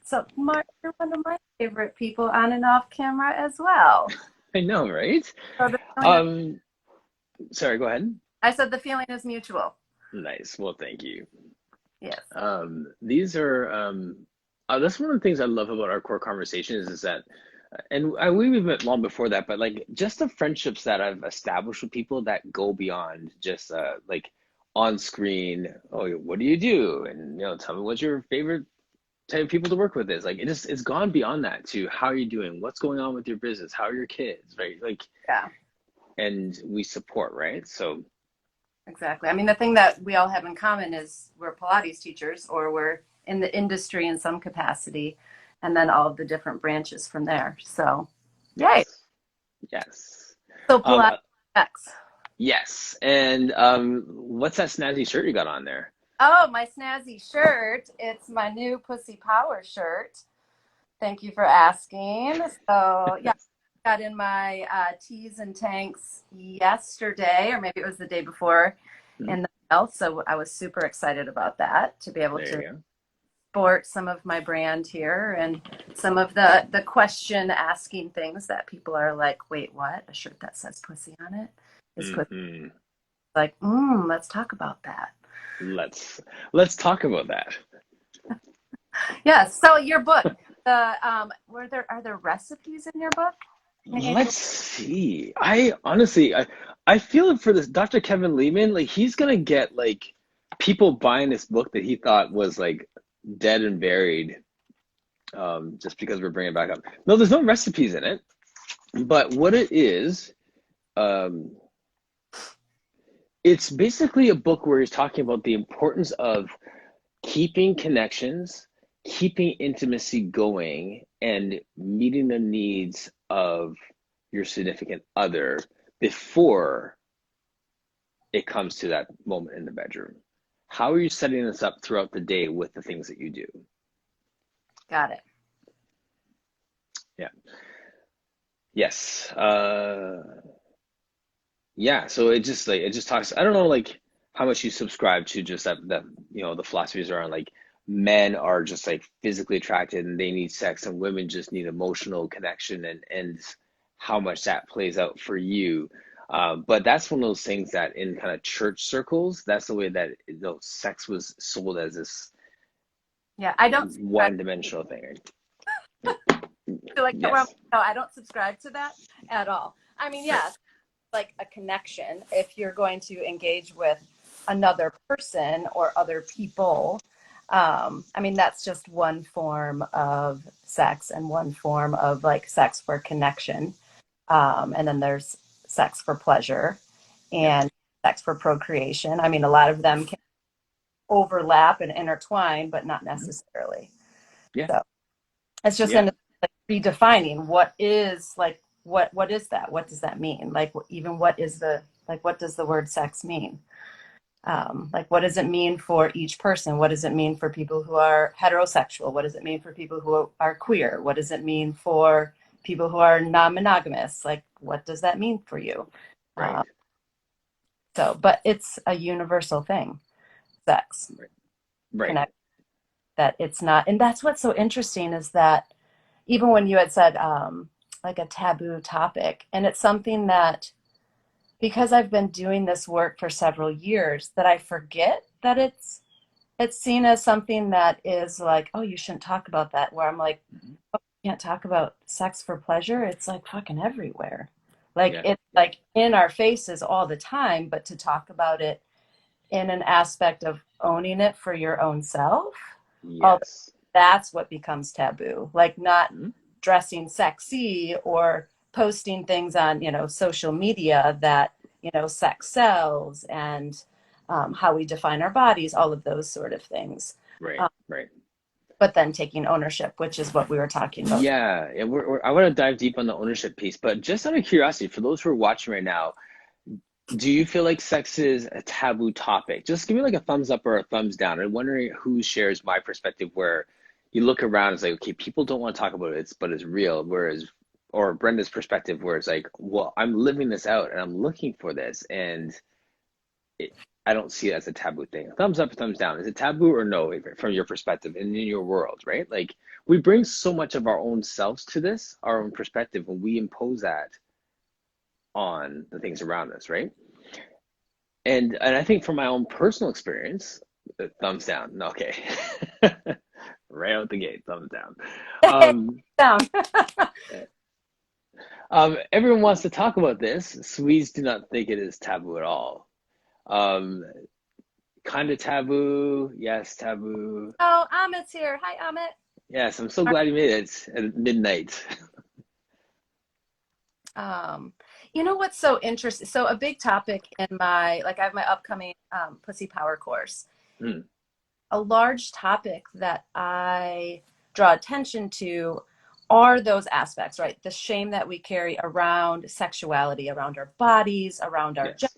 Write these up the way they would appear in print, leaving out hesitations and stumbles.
So, Mark, you're one of my favorite people on and off camera as well. I know, right? So the feeling is, Um, Sorry, go ahead. I said the feeling is mutual. Nice. Well, thank you. Yes. These are that's one of the things I love about our core conversations is that, and we've met long before that, but like just the friendships that I've established with people that go beyond just like on screen. Oh, what do you do? And tell me what's your favorite type of people to work with is. Like it's gone beyond that to how are you doing? What's going on with your business? How are your kids? Right? Like, Yeah, and we support, right? So exactly. I mean, the thing that we all have in common is we're Pilates teachers or we're in the industry in some capacity, and then all of the different branches from there. So, yay. yes, yes. So, Um, Pilates X. Yes. And what's that snazzy shirt you got on there? Oh, my snazzy shirt. It's my new Pussy Power shirt. Thank you for asking. So, yeah, got in my tees and tanks yesterday, or maybe it was the day before Hmm. in the mail. So I was super excited about that to be able There to you go. sport some of my brand here and some of the question asking things that people are like, wait, what? A shirt that says pussy on it is pussy. Hmm. Like, let's talk about that. Let's let's talk about that. Yeah. So your book, the are there recipes in your book? Let's see. I honestly, I feel for this Dr. Kevin Lehman, like he's gonna get like people buying this book that he thought was like dead and buried, just because we're bringing it back up. No, there's no recipes in it, but what it is, um, it's basically a book where he's talking about the importance of keeping connections, keeping intimacy going, and meeting the needs of your significant other before it comes to that moment in the bedroom. How are you setting this up throughout the day with the things that you do? Got it. Yeah. Yes. Yeah. So it just talks. I don't know like how much you subscribe to just that the philosophies around like men are just like physically attracted and they need sex and women just need emotional connection and how much that plays out for you. But that's one of those things that in kind of church circles, that's the way that sex was sold as this Yeah, I don't subscribe one-dimensional thing. to like where Yes. no, I don't subscribe to that at all. I mean, Right. yes, like a connection if you're going to engage with another person or other people. I mean, that's just one form of sex and one form of like sex for connection. And then there's sex for pleasure Yeah. and sex for procreation. I mean, a lot of them can overlap and intertwine, but not Mhm. necessarily. Yeah. So it's just Yeah. in like redefining what is like what is that? What does that mean? Like even what is the like what does the word sex mean? Like what does it mean for each person? What does it mean for people who are heterosexual? What does it mean for people who are queer? What does it mean for people who are non-monogamous? Like what does that mean for you? Right. So, but it's a universal thing, sex, Right. Right. connect that it's not, and that's what's so interesting is that even when you had said like a taboo topic, and it's something that because I've been doing this work for several years, that I forget that it's seen as something that is like, oh, you shouldn't talk about that. Where I'm like, Mhm. oh, you can't talk about sex for pleasure. It's like fucking everywhere. Like Yeah. it's like in our faces all the time, but to talk about it in an aspect of owning it for your own self, all Yes. that's what becomes taboo. Like not Mhm. dressing sexy or posting things on, social media that, sex sells and how we define our bodies, all of those sort of things. Right. Um, Right. but then taking ownership, which is what we were talking about. Yeah, and I want to dive deep on the ownership piece, but just out of curiosity, for those who are watching right now, do you feel like sex is a taboo topic? Just give me like a thumbs up or a thumbs down. I'm wondering who shares my perspective where you look around and it's like, okay, people don't want to talk about it, but it's real. Whereas, or Brenda's perspective where it's like, well, I'm living this out and I'm looking for this, and I don't see it as a taboo thing. Thumbs up, thumbs down. Is it taboo or no from your perspective and in your world, right? Like we bring so much of our own selves to this, our own perspective, when we impose that on the things around us, right? And I think from my own personal experience, thumbs down. No, okay. Right out the gate, thumbs down. Um, Down. everyone wants to talk about this. Swedes do not think it is taboo at all. Um, kind of taboo, yes, taboo. Oh, Amit's here. Hi, Amit. Yes, I'm so glad you made it at midnight. Um, you know what's so interesting? So a big topic in my, like I have my upcoming Pussy Power course. Hmm, A large topic that I draw attention to are those aspects, right? The shame that we carry around sexuality, around our bodies, around our yes,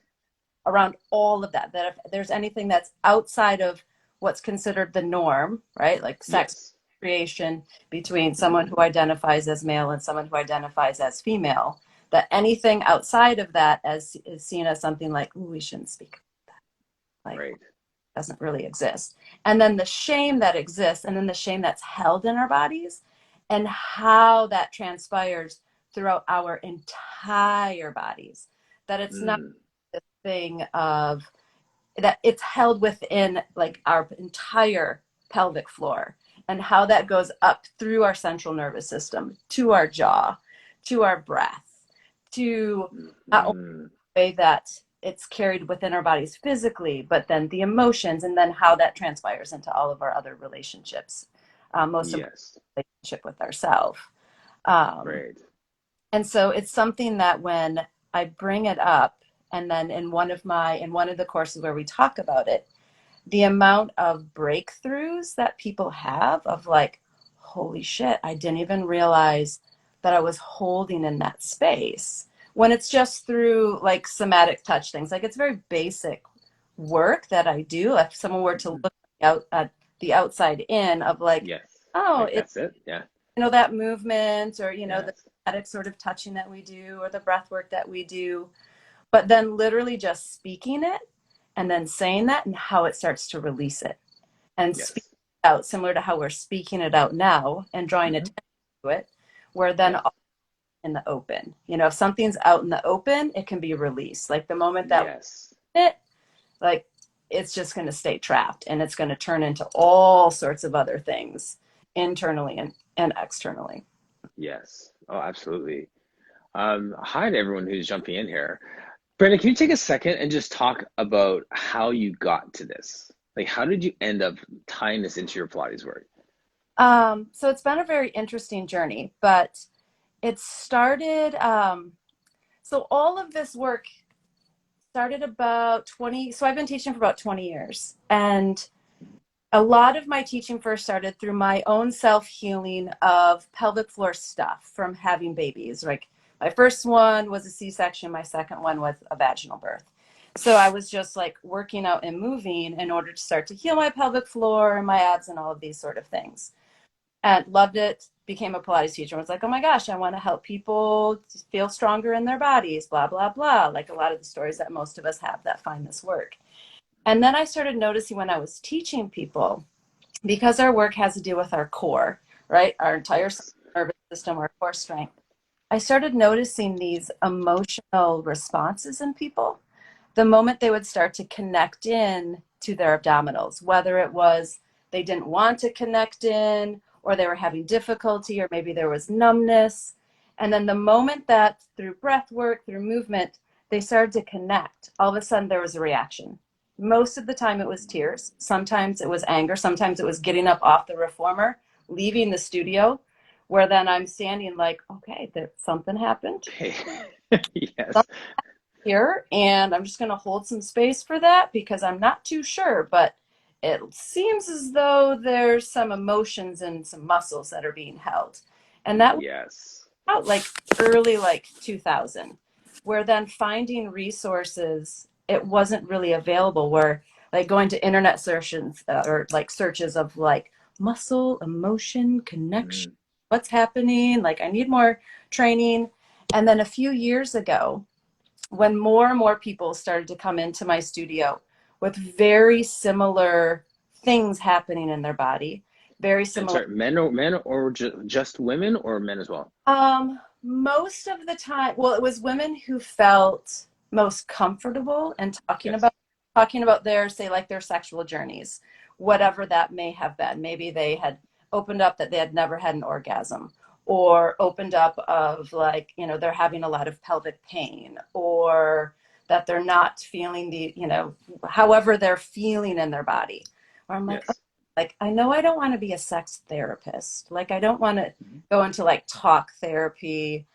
around all of that. That if there's anything that's outside of what's considered the norm, right? Like sex yes, creation between someone who identifies as male and someone who identifies as female, that anything outside of that as is seen as something like, ooh, we shouldn't speak, like right. doesn't really exist. And then the shame that exists, and then the shame that's held in our bodies, and how that transpires throughout our entire bodies. That it's not Mm, this thing of that it's held within like our entire pelvic floor, and how that goes up through our central nervous system to our jaw, to our breath, to not only mm, the way that it's carried within our bodies physically, but then the emotions, and then how that transpires into all of our other relationships, most important yes, relationship with ourselves. Um, right. and so it's something that when I bring it up, and then in one of the courses where we talk about it, the amount of breakthroughs that people have of like, holy shit, I didn't even realize that I was holding in that space. When it's just through like somatic touch things, like it's very basic work that I do. If someone were to Mhm. look out at the outside in of like, Yes, oh, like it's, that's it. Yeah, that movement, or the yes, somatic sort of touching that we do, or the breath work that we do, but then literally just speaking it and then saying that and how it starts to release it and speak yes. it out, similar to how we're speaking it out now and drawing Hmm. attention to it, where then Yes, in the open, if something's out in the open, it can be released. Like the moment that yes, it, like it's just going to stay trapped, and it's going to turn into all sorts of other things internally and externally. yes. Oh, absolutely. Hi to everyone who's jumping in here. Brenda, can you take a second and just talk about how you got to this? Like, how did you end up tying this into your Pilates work? So it's been a very interesting journey, but it started. So all of this work started about 20. So I've been teaching for about 20 years. And a lot of my teaching first started through my own self healing of pelvic floor stuff from having babies. Like my first one was a C-section, my second one was a vaginal birth. So I was just like working out and moving in order to start to heal my pelvic floor and my abs and all of these sort of things, and loved it. Became a Pilates teacher and was like, oh my gosh, I want to help people feel stronger in their bodies, blah, blah, blah. Like a lot of the stories that most of us have that find this work. And then I started noticing when I was teaching people, because our work has to do with our core, right? Our entire Yes. nervous system, our core strength. I started noticing these emotional responses in people the moment they would start to connect in to their abdominals, whether it was they didn't want to connect in, or they were having difficulty, or maybe there was numbness. And then the moment that through breath work, through movement, they started to connect, all of a sudden there was a reaction. Most of the time it was tears. Sometimes it was anger. Sometimes it was getting up off the reformer, leaving the studio, where then I'm standing like, okay, there, something happened Okay. Yes. here, and I'm just going to hold some space for that because I'm not too sure, but it seems as though there's some emotions and some muscles that are being held. And that was Yes. out like early like 2000, where then finding resources, it wasn't really available, where like going to internet searches, or like searches of like muscle, emotion, connection, Mm, what's happening, like I need more training. And then a few years ago, when more and more people started to come into my studio with very similar things happening in their body, very And similar. sorry, men or just women or men as well? Most of the time, well, it was women who felt most comfortable and Yes. talking about their, say, like their sexual journeys, Hmm. whatever that may have been. Maybe they had opened up that they had never had an orgasm, or opened up of like, they're having a lot of pelvic pain, or that they're not feeling the, however they're feeling in their body. Or I'm like, Yes. like, I know I don't want to be a sex therapist. Like, I don't want to Hmm. go into like talk therapy.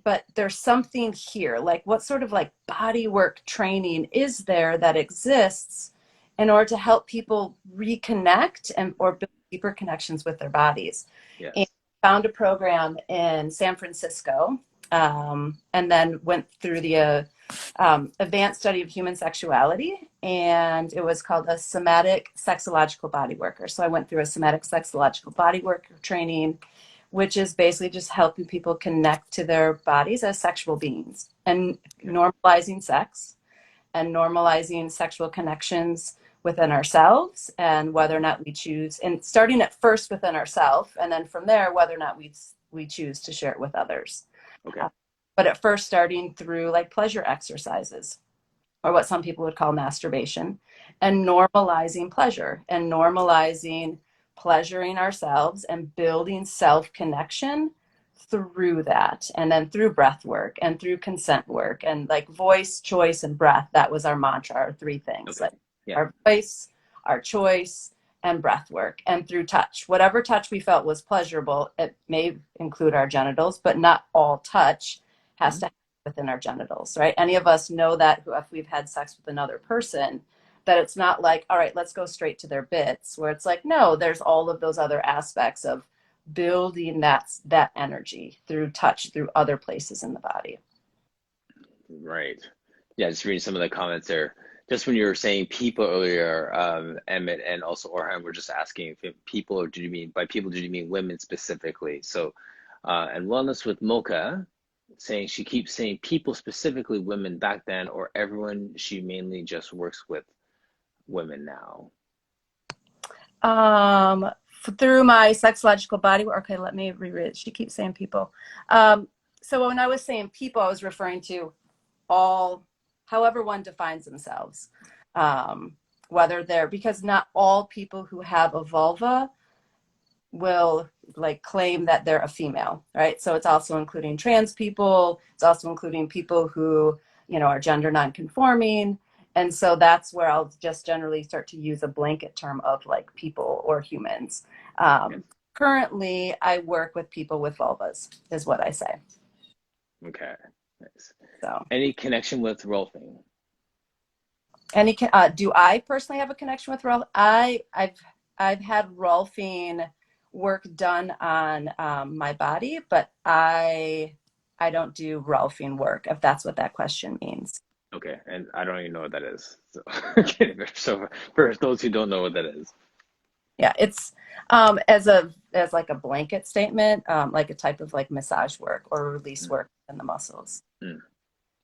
But there's something here. Like, what sort of like body work training is there that exists in order to help people reconnect and or build deeper connections with their bodies? And Yes. found a program in San Francisco, and then went through the advanced study of human sexuality, and it was called a somatic sexological body worker. So I went through a somatic sexological body worker training, which is basically just helping people connect to their bodies as sexual beings and Okay. normalizing sex and normalizing sexual connections within ourselves, and whether or Hmm. not we choose, and starting at first within ourselves, and then from there whether or not we choose to share it with others. Okay. uh, but at first starting through like pleasure exercises, or what some people would call masturbation, and normalizing pleasure and normalizing pleasuring ourselves and building self connection through that. And then through breath work and through consent work and like voice, choice, and breath. That was our mantra, our three things, Okay. like Yeah. our voice, our choice, and breath work. And through touch, whatever touch we felt was pleasurable. It may include our genitals, but not all touch has Hmm. to within our genitals, right? Any of us know that if we've had sex with another person, that it's not like, all right, let's go straight to their bits, where it's like, no, there's all of those other aspects of building that energy through touch, through other places in the body. Right. Yeah, just reading some of the comments there. Just when you were saying people earlier, Emmett and also Orhan were just asking if people, or did you mean by people, did you mean women specifically? So, and Wellness with Mocha saying she keeps saying people, specifically women back then, or everyone, she mainly just works with women now. Um, Through my sexological body work. Okay, let me reread it. She keeps saying people. Um, so when I was saying people, I was referring to all, however one defines themselves. Um, Whether they're, because not all people who have a vulva will like claim that they're a female, right? So it's also including trans people. It's also including people who, are gender nonconforming. And so that's where I'll just generally start to use a blanket term of like people or humans. Yes. Currently, I work with people with vulvas, is what I say. Okay. Nice. So, Any connection with Rolfing? do I personally have a connection with Rolf? I've had Rolfing work done on my body, but I don't do Rolfing work, if that's what that question means. Okay, and I don't even know what that is. So, okay, so for those who don't know what that is. Yeah, it's as like a blanket statement, like a type of like massage work or release Mm, work in the muscles. mm,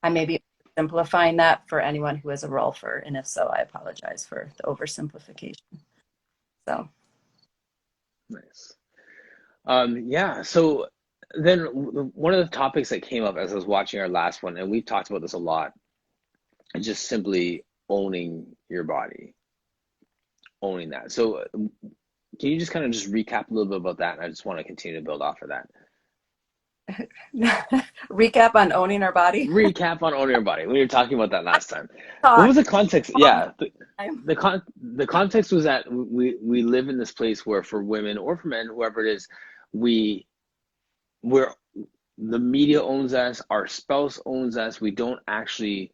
I may okay, be simplifying that for anyone who is a rolfer, and if so, I apologize for the oversimplification. So. nice. Yeah, so then one of the topics that came up as I was watching our last one, and we've talked about this a lot, is just simply owning your body, owning that. So can you just kind of just recap a little bit about that? And I just want to continue to build off of that. Recap on owning our body. Recap on owning your body. We were talking about that last time. What was Talk the context? long Yeah, time. the context was that we live in this place where for women or for men, whoever it is, we we're the media owns us, our spouse owns us. We don't actually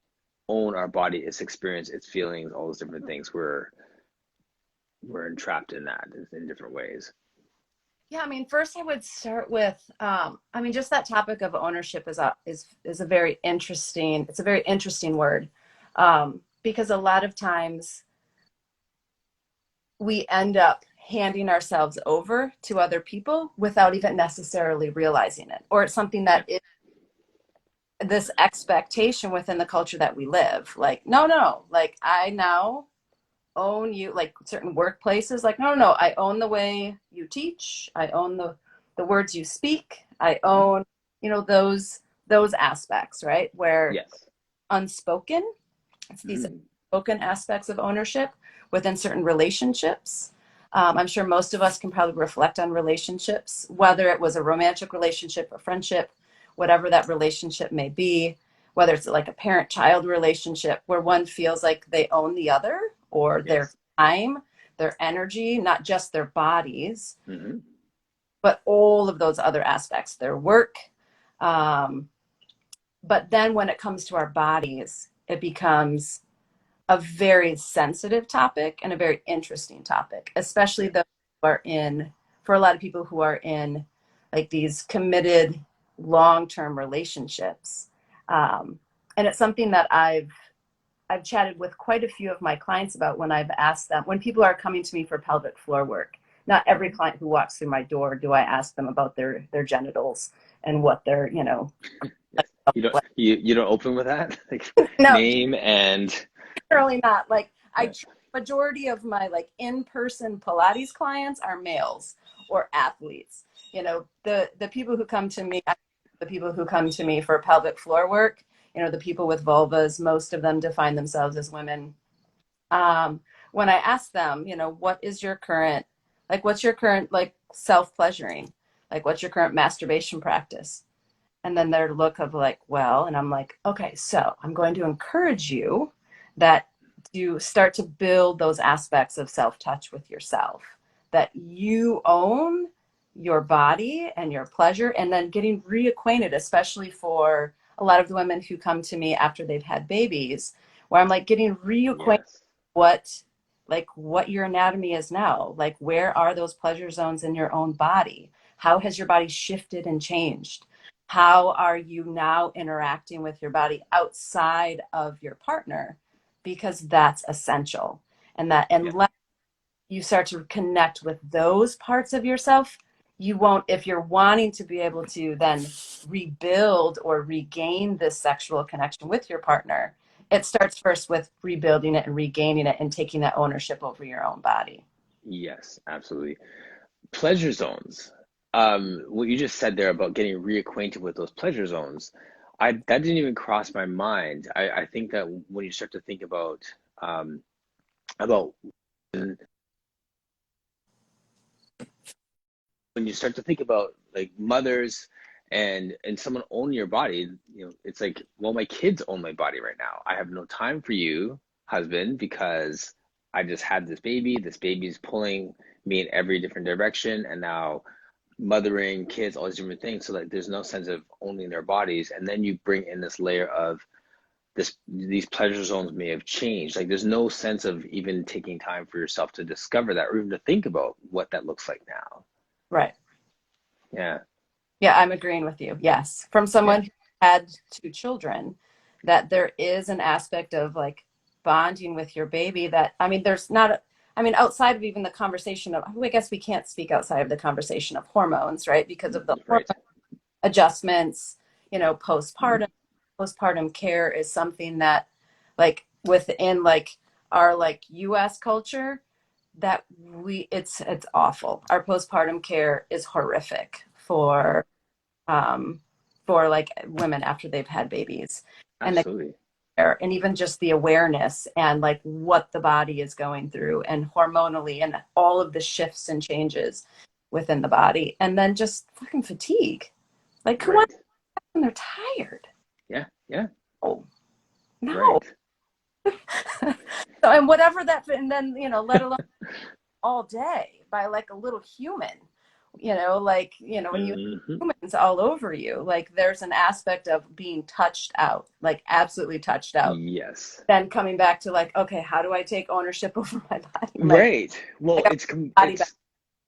own our body, its experience, its feelings, all those different things. We're entrapped in that in different ways. Yeah, I mean, first I would start with, I mean, just that topic of ownership is a very interesting. It's a very interesting word, because a lot of times we end up handing ourselves over to other people without even necessarily realizing it, or it's something Yeah. that is this expectation within the culture that we live. Like, no, no, like I now own you, like certain workplaces, like, no, no, no, I own the way you teach. I own the words you speak. I Mhm. own, those aspects, right? Where Yes. unspoken, it's these Mm. unspoken aspects of ownership within certain relationships. I'm sure most of us can probably reflect on relationships, whether it was a romantic relationship, a friendship, whatever that relationship may be, whether it's like a parent child relationship where one feels like they own the other or their Yes. time, their energy, not just their bodies, Hmm. but all of those other aspects, their work. Um, but then when it comes to our bodies, it becomes a very sensitive topic and a very interesting topic, especially Right. those who are in, for a lot of people who are in like these committed long-term relationships. Um, and it's something that I've chatted with quite a few of my clients about when I've asked them, when people are coming to me for pelvic floor work. Not every Hmm. client who walks through my door do I ask them about their genitals and what their, Yes. You don't open with that? Like no, name and generally not. Like yeah. majority of my like in-person Pilates clients are males or athletes. The people who come to me, the people who come to me for pelvic floor work, the people with vulvas, most of them define themselves as women. um, when I ask them, what is your current, like, what's your current, like, self pleasuring? Like, what's your current masturbation practice? And then their look of, like, well, and I'm like, okay, so I'm going to encourage you that you start to build those aspects of self touch with yourself, that you own your body and your pleasure, and then getting reacquainted, especially for a lot of the women who come to me after they've had babies, where I'm like getting reacquainted Yes. what what your anatomy is now, like where are those pleasure zones in your own body, how has your body shifted and changed, how are you now interacting with your body outside of your partner, because that's essential. And that Yeah. unless you start to connect with those parts of yourself, you won't, if you're wanting to be able to then rebuild or regain this sexual connection with your partner, it starts first with rebuilding it and regaining it and taking that ownership over your own body. Yes, absolutely. Pleasure zones. What you just said there about getting reacquainted with those pleasure zones, that didn't even cross my mind. I think that when you start to think about when you start to think about like mothers and someone owning your body, it's like, well, my kids own my body right now. I have no time for you, husband, because I just had this baby. This baby's pulling me in every different direction, and now mothering kids, all these different things. So like there's no sense of owning their bodies. And then you bring in this layer of these pleasure zones may have changed. Like there's no sense of even taking time for yourself to discover that or even to think about what that looks like now. Right. Yeah. Yeah, I'm agreeing with you. Yes. From Yeah. someone who had two children, that there is an aspect of like bonding with your baby that, I mean, there's not, I mean, outside of even the conversation of, I guess we can't speak outside of the conversation of hormones, right? Because of the hormone Right. adjustments, Mhm. postpartum care is something that like within like our like US culture that it's awful. Our postpartum care is horrific um, for like women after they've had babies, and the Absolutely. care and even just the awareness and like what the body is going through and hormonally and all of the shifts and changes within the body, and then just fucking fatigue. Like who Right. wants when they're tired? Yeah. Yeah. Oh no. Right. So and whatever that, and then let alone all day by like a little human, like when you Hmm. have humans all over you, like there's an aspect of being touched out, like absolutely touched out, Yes. then coming back to like, okay, how do I take ownership over my body, Right. like Well, a body back.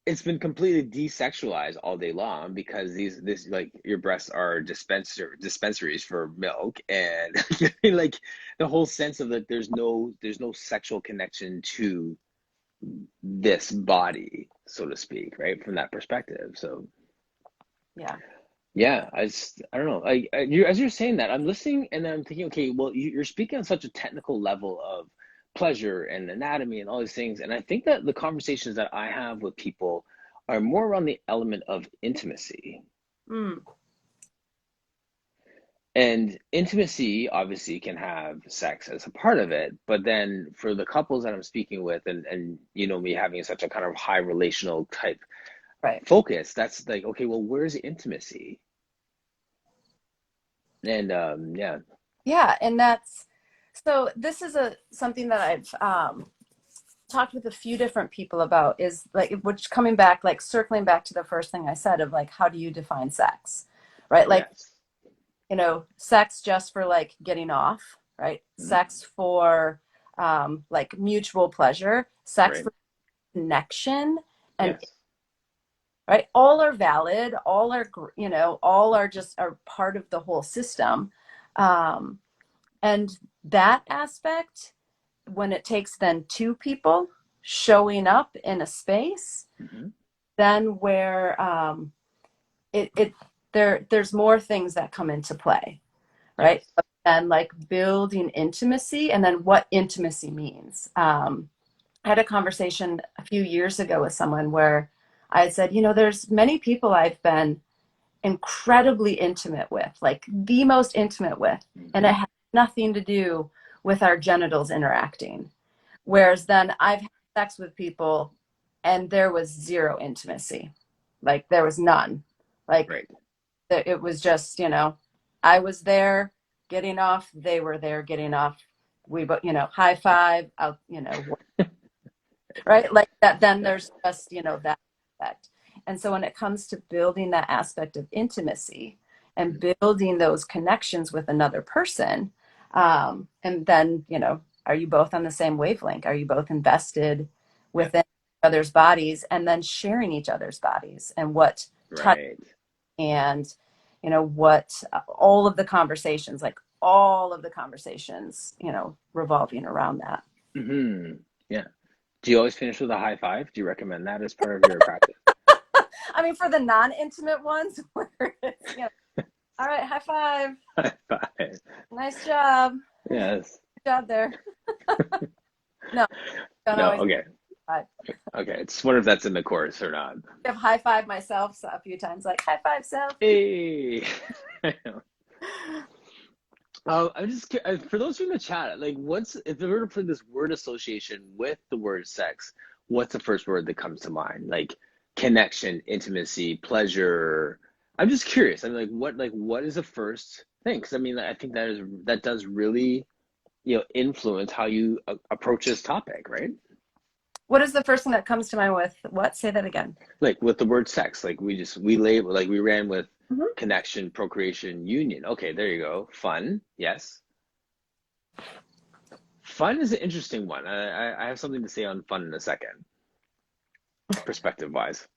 it's been completely desexualized all day long because these this like your breasts are dispensaries for milk and like the whole sense of that there's no sexual connection to this body, so to speak, right? From that perspective. So Yeah. Yeah, I don't know. As you're saying that, I'm listening and then I'm thinking, okay, well, you're speaking on such a technical level of pleasure and anatomy and all these things, and I think that the conversations that I have with people are more around the element of intimacy. Mm, And intimacy obviously can have sex as a part of it, but then for the couples that I'm speaking with and you know me having such a kind of high relational type right. focus, that's like, okay, well, where's the intimacy? And yeah, Yeah, and that's so this is a something that I've talked with a few different people about is like which coming back like circling back to the first thing I said of like how do you define sex? Right? Like, yes. sex just for like getting off, right? Mhm. Sex for like mutual pleasure, sex Right. for connection and Yes. right, all are valid, all are all are just are part of the whole system. Um and that aspect when it takes then two people showing up in a space, Hmm. then where it there's more things that come into play, right? Yes. And like building intimacy and then what intimacy means. I had a conversation a few years ago with someone where I said, there's many people I've been incredibly intimate with, like the most intimate with, and it Hmm. had nothing to do with our genitals interacting. Whereas then I've had sex with people and there was zero intimacy. Like there was none. Like Right. it was just, I was there getting off, they were there getting off. We both, high five, out, right? Like that, then Yeah. there's just, that aspect. And so when it comes to building that aspect of intimacy and Mhm. building those connections with another person, and then, are you both on the same wavelength? Are you both invested Yeah. within each other's bodies and then sharing each other's bodies and what touch Right. and, what all of the conversations, like all of the conversations, revolving around that. Hmm. Yeah. Do you always finish with a high five? Do you recommend that as part of your practice? I mean, for the non-intimate ones, where it's, all right, high five, High five. nice job, Yes. good job there. No, don't No. always Okay. high five. Okay. It's wonder if that's in the course or not. I've high five myself a few times, like high five self. Hey. I know. I'm just for those who in the chat, like, what's if we were to put this word association with the word sex? What's the first word that comes to mind? Like connection, intimacy, pleasure. I'm just curious. I'm like what is the first thing? Because I mean, I think that does really influence how you approach this topic, right? What is the first thing that comes to mind with what? Say that again. Like with the word sex, like we label like we ran with Mhm. connection, procreation, union. Okay, there you go. Fun, yes. Fun is an interesting one. I have something to say on fun in a second, perspective wise.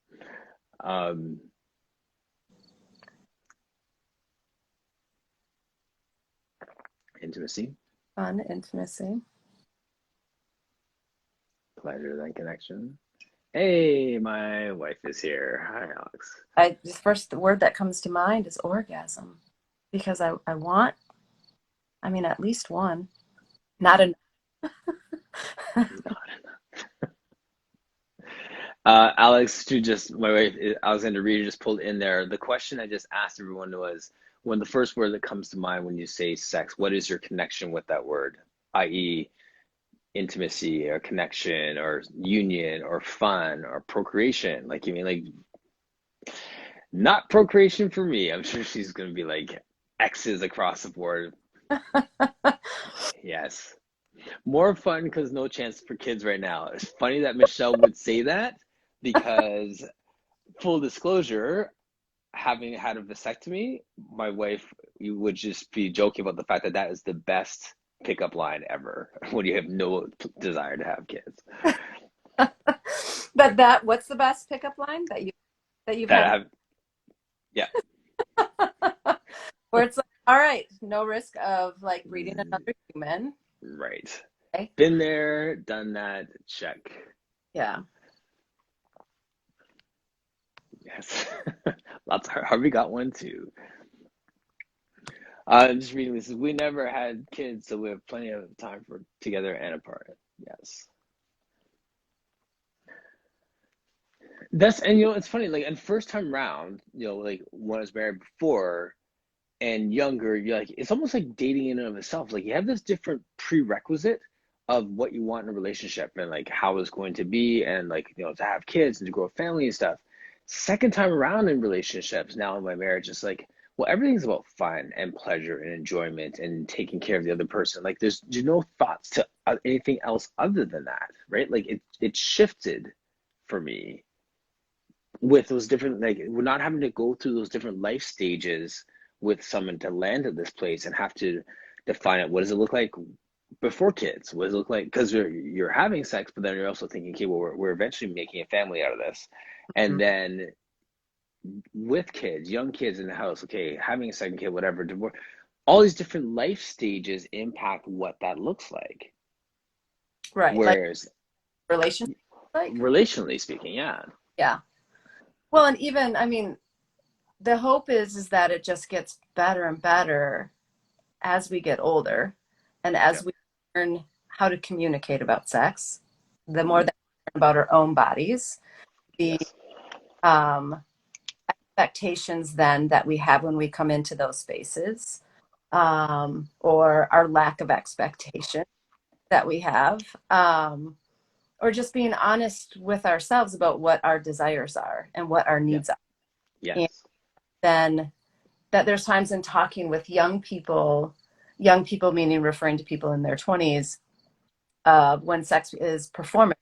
Um, Intimacy, Fun, intimacy. pleasure, then connection. Hey, my wife is here. Hi, Alex. The first word that comes to mind is orgasm because I want, I mean, at least one, not enough. Alex, to just my wife, Alexander Reed just pulled in there. The question I just asked everyone was, when the first word that comes to mind when you say sex, what is your connection with that word? I.e., intimacy or connection or union or fun or procreation. Like you mean like not procreation for me. I'm sure she's gonna be like X's across the board. Yes. More fun because no chance for kids right now. It's funny that Michelle would say that because full disclosure, having had a vasectomy, my wife you would just be joking about the fact that that is the best pickup line ever when you have no desire to have kids. But what's the best pickup line that you've That had I have, yeah. where it's like, all right, no risk of like breeding another human. Right. Okay. Been there, done that, check. Yeah. Yes. Lots of Harvey got one too. I'm just reading this. We never had kids, so we have plenty of time for together and apart. Yes. That's and it's funny, like and first time round, like when I was married before and younger, you're like it's almost like dating in and of itself. Like you have this different prerequisite of what you want in a relationship and like how it's going to be and like to have kids and to grow a family and stuff. Second time around in relationships now in my marriage, it's like well everything's about fun and pleasure and enjoyment and taking care of the other person. Like there's no thoughts to anything else other than that, right? Like it shifted for me with those different like we're not having to go through those different life stages with someone to land at this place and have to define it. What does it look like before kids? What does it look like? Because you're having sex, but then you're also thinking, okay, well, we're eventually making a family out of this, and Mhm. then with kids, young kids in the house, okay, having a second kid, whatever, divorce, all these different life stages impact what that looks like. Right. Like Whereas, relationship, like, relationally speaking, yeah, yeah. Well, and even, I mean, the hope is that it just gets better and better as we get older and yeah, as we learn how to communicate about sex, the more hmm that we learn about our own bodies, the yes, um, expectations then that we have when we come into those spaces, or our lack of expectation that we have, or just being honest with ourselves about what our desires are and what our yeah, needs are. And yes, then that there's times in talking with young people meaning referring to people in their 20s, when sex is performance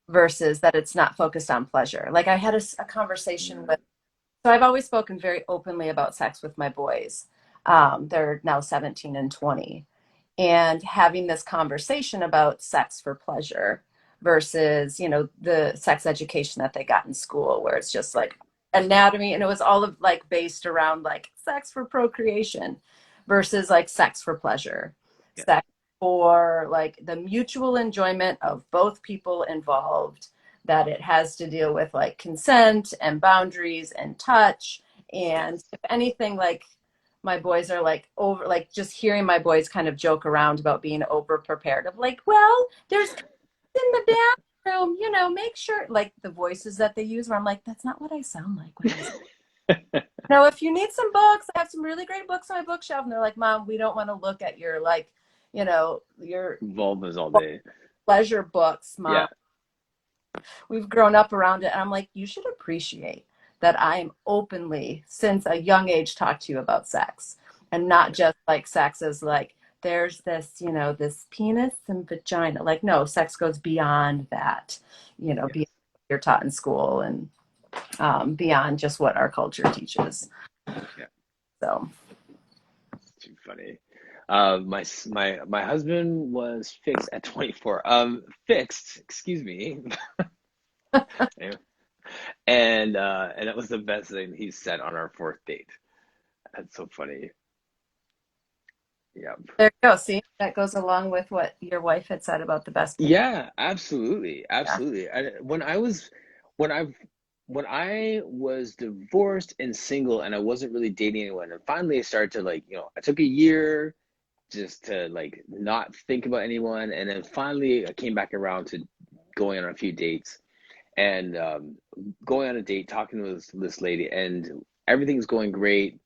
versus that it's not focused on pleasure. Like I had a conversation mm, with, so I've always spoken very openly about sex with my boys. They're now 17 and 20. And having this conversation about sex for pleasure versus, the sex education that they got in school, where it's just right, like anatomy and it was all of like based around like sex for procreation versus like sex for pleasure, yeah, sex for like the mutual enjoyment of both people involved, that it has to deal with like consent and boundaries and touch. And yes. if anything, like my boys are like over, like just hearing my boys kind of joke around about being over prepared of like, well, there's in the bathroom, make sure, like the voices that they use where I'm like, that's not what I sound like when I say, if you need some books, I have some really great books on my bookshelf. And they're like, Mom, we don't want to look at your like, your Vulvas all day. pleasure books, Mom. Yeah, We've grown up around it. And I'm like, you should appreciate that I'm openly, since a young age, talk to you about sex and not yeah, just like sex as like, there's this, this penis and vagina. Like, no, sex goes beyond that, beyond yes, what you're taught in school and beyond just what our culture teaches. yeah. So, It's too funny. My husband was fixed at 24. Fixed, excuse me. Yeah. And that was the best thing he said on our fourth date. That's so funny. Yeah. there you go. See, that goes along with what your wife had said about the best pick. Yeah, absolutely. Yeah. Absolutely. When I when I was divorced and single and I wasn't really dating anyone, and finally I started to like, I took a year just to like not think about anyone, and then finally I came back around to going on a few dates and going on a date, talking to this lady, and everything's going great.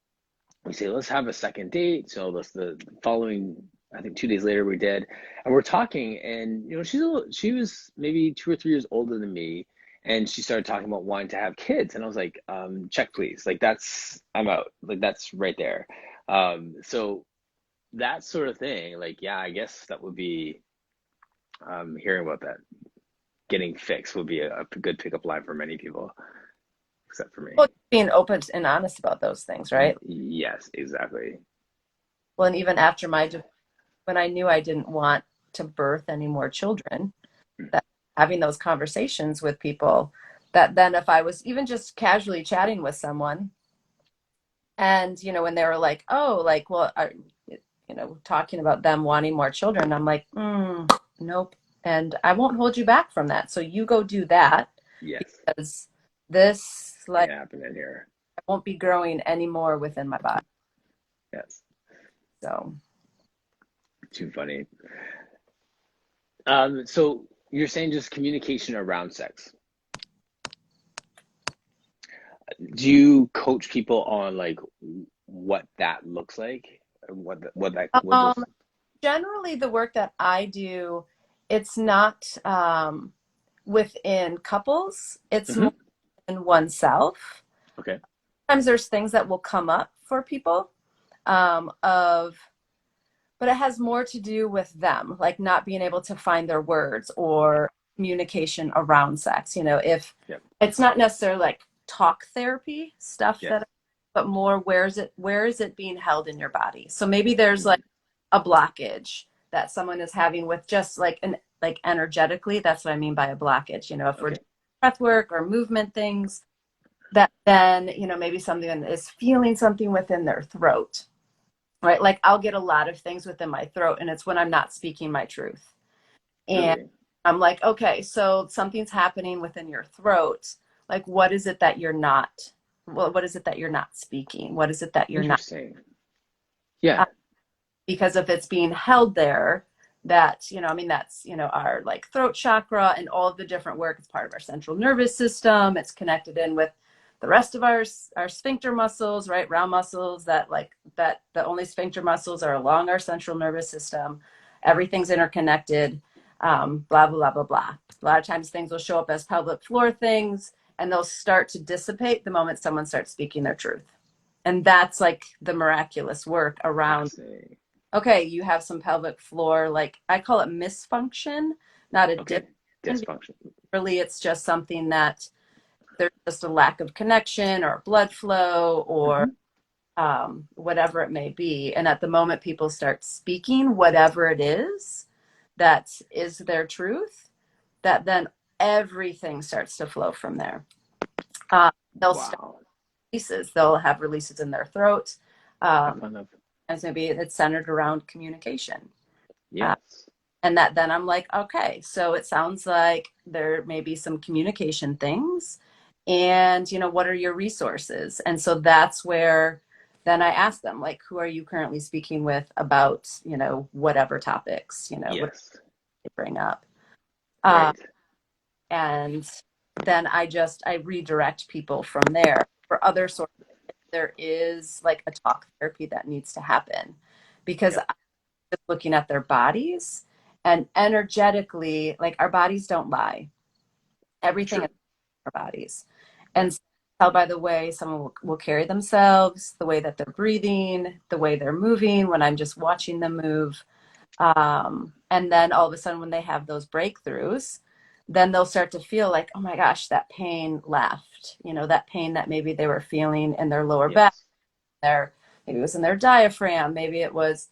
We say, let's have a second date. So that's the following, I think 2 days later we did, and we're talking, and she was maybe 2 or 3 years older than me, and she started talking about wanting to have kids, and I was like, check please, like that's I'm out, like that's right there. So that sort of thing, like yeah, I guess that would be hearing about that getting fixed would be a good pickup line for many people, except for me. Well, being open and honest about those things, right? Yes, exactly. Well, and even after when I knew I didn't want to birth any more children, that having those conversations with people, that then if I was even just casually chatting with someone and, when they were like, oh, like, well, talking about them wanting more children, I'm like, nope. And I won't hold you back from that. So you go do that Yes, because this, ain't like, happening here. won't be growing anymore within my body. Yes. So Too funny. So you're saying just communication around sex. Do you coach people on like what that looks like? What those? um, generally the work that I do, it's not within couples, it's more Hmm. in oneself. Okay. Sometimes there's things that will come up for people of but it has more to do with them, like not being able to find their words or communication around sex. If Yep. it's not necessarily like talk therapy stuff Yes. that, but more where is it being held in your body? So maybe there's like Mm. a blockage that someone is having with just like an like energetically. That's what I mean by a blockage. If we're doing Okay. breath work or movement things, that then maybe someone is feeling something within their throat, right? Like I'll get a lot of things within my throat, and it's when I'm not speaking my truth. And Really I'm like, okay, so something's happening within your throat. Like, what is it that you're not? Well, what is it that you're not speaking? What is it that you're not? interesting. Yeah. Because if it's being held there, that I mean, that's our like throat chakra and all of the different work. It's part of our central nervous system. It's connected in with the rest of our sphincter muscles, right? Round muscles that like that the only sphincter muscles are along our central nervous system. Everything's interconnected. Blah blah blah blah blah. A lot of times things will show up as pelvic floor things, and they'll start to dissipate the moment someone starts speaking their truth. And that's like the miraculous work around, Fascinating. okay, you have some pelvic floor, like I call it misfunction, not a Okay. dysfunction. Dysfunction. Really, it's just something that there's just a lack of connection or blood flow or Hmm. whatever it may be. And at the moment people start speaking whatever it is that is their truth, that then everything starts to flow from there. They'll start Wow. releases. They'll have releases in their throat. I Um, found out. and maybe it's centered around communication. Uh, Yes. and that then I'm like, okay, so it sounds like there may be some communication things. And, what are your resources? And so that's where then I ask them, like, who are you currently speaking with about, whatever topics, what Yes. they bring up. Uh, Right. and then I redirect people from there for other sources. There is like a talk therapy that needs to happen because Yep. just looking at their bodies and energetically, like our bodies don't lie. Everything is True. our bodies. Yep. And so tell by the way someone will carry themselves, the way that they're breathing, the way they're moving when I'm just watching them move. And then all of a sudden when they have those breakthroughs, then they'll start to feel like, oh my gosh, that pain left. That pain that maybe they were feeling in their lower back, Yes. maybe it was in their diaphragm, maybe it was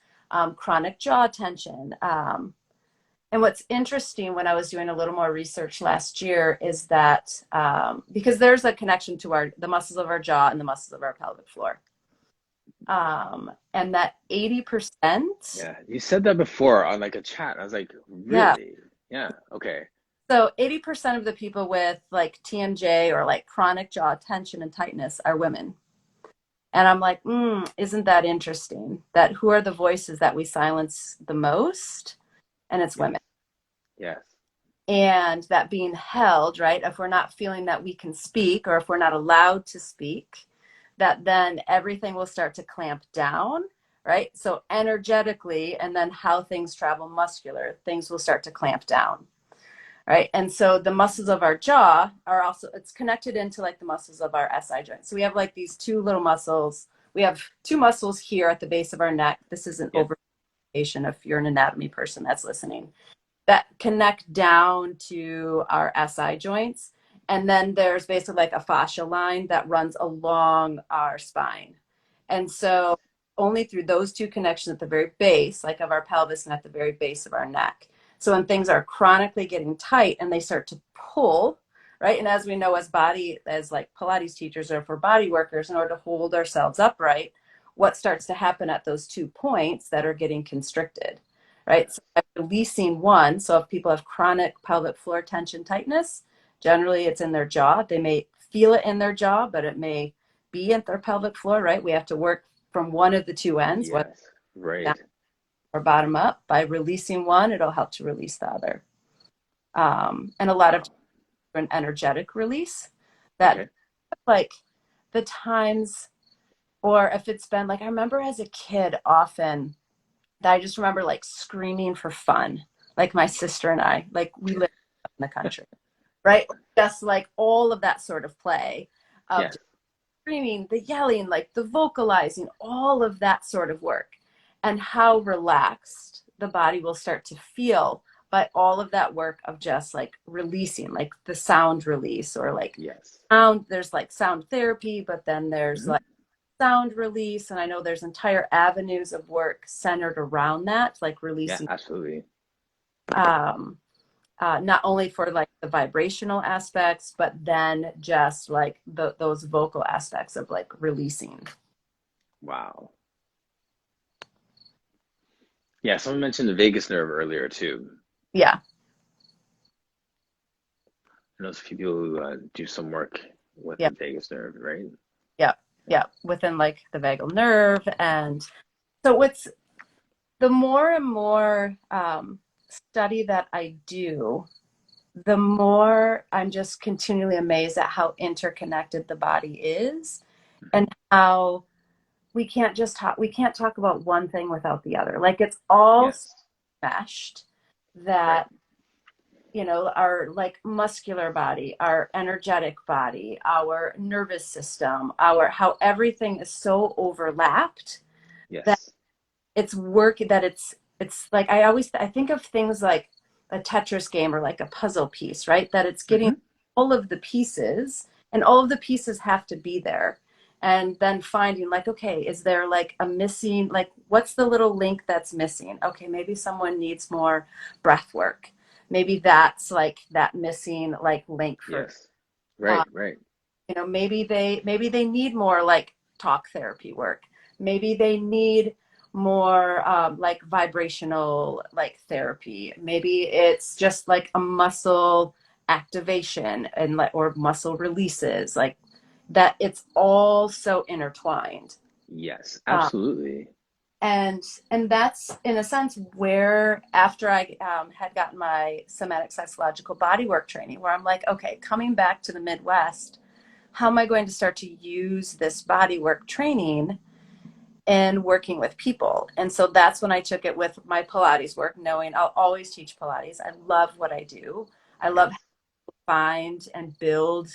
chronic jaw tension. And what's interesting when I was doing a little more research last year is that because there's a connection to the muscles of our jaw and the muscles of our pelvic floor, and that 80%, Yeah. You said that before on like a chat. I was like, yeah. really? Yeah. Okay. So 80% of the people with like TMJ or like chronic jaw tension and tightness are women. And I'm like, isn't that interesting? That who are the voices that we silence the most? And it's Yes. women. Yes. And that being held, right? If we're not feeling that we can speak or if we're not allowed to speak, that then everything will start to clamp down, right? So energetically, and then how things travel muscular, things will start to clamp down, right? And so the muscles of our jaw are also, it's connected into like the muscles of our SI joint. So we have like these two little muscles. We have two muscles here at the base of our neck. This is an Yep. oversimplification if you're an anatomy person that's listening, that connect down to our SI joints. And then there's basically like a fascia line that runs along our spine. And Yes. so only through those two connections at the very base, like of our pelvis and at the very base of our neck. So when things are chronically getting tight and they start to pull, right? And as we know, as like Pilates teachers or for body workers, in order to hold ourselves upright, what starts to happen at those 2 points that are getting constricted, right? So by releasing one, so if people have chronic pelvic floor tension tightness, generally it's in their jaw. They may feel it in their jaw, but it may be at their pelvic floor, right? We have to work from one of the two ends, whether Yes. down Right. or bottom up. By releasing one, it'll help to release the other. And a lot of Wow. an energetic release that Okay. like the times, or if it's been like, I remember as a kid often that I just remember like screaming for fun, like my sister and I, like we live in the country, right? Just like all of that sort of play of Yes. screaming, the yelling, like the vocalizing, all of that sort of work, and how relaxed the body will start to feel by all of that work of just like releasing, like the sound release, or like Yes. sound, there's like sound therapy, but then there's Hmm. like sound release. And I know there's entire avenues of work centered around that, like Yeah, releasing absolutely. um, not only for like the vibrational aspects, but then just like those vocal aspects of like releasing. Wow. Yeah, someone mentioned the vagus nerve earlier too. Yeah, I know there's a few people who do some work with yeah, the vagus nerve, right? yeah, yeah, within like the vagal nerve. And so what's the more and more study that I do, the more I'm just continually amazed at how interconnected the body is, Hmm. and how we can't talk about one thing without the other. Like it's all Yes. meshed, Right. that our like muscular body, our energetic body, our nervous system, our how everything is so overlapped that Yes. it's work that it's like I think of things like a Tetris game or like a puzzle piece, right? That it's getting Hmm. all of the pieces, and all of the pieces have to be there. And then finding like, okay, is there like a missing, like what's the little link that's missing? Okay, maybe someone needs more breath work. Maybe that's like that missing like link for Yes. uh, Right. Right. maybe they need more like talk therapy work. Maybe they need more like vibrational like therapy. Maybe it's just like a muscle activation and like or muscle releases, like that. It's all so intertwined. Yes. Um, Absolutely. and and that's in a sense where after I had gotten my somatic sexological bodywork training, where I'm like, okay, coming back to the Midwest, how am I going to start to use this bodywork training in working with people? And so that's when I took it with my Pilates work, knowing I'll always teach Pilates. I love what I do. I love Yes. find and build,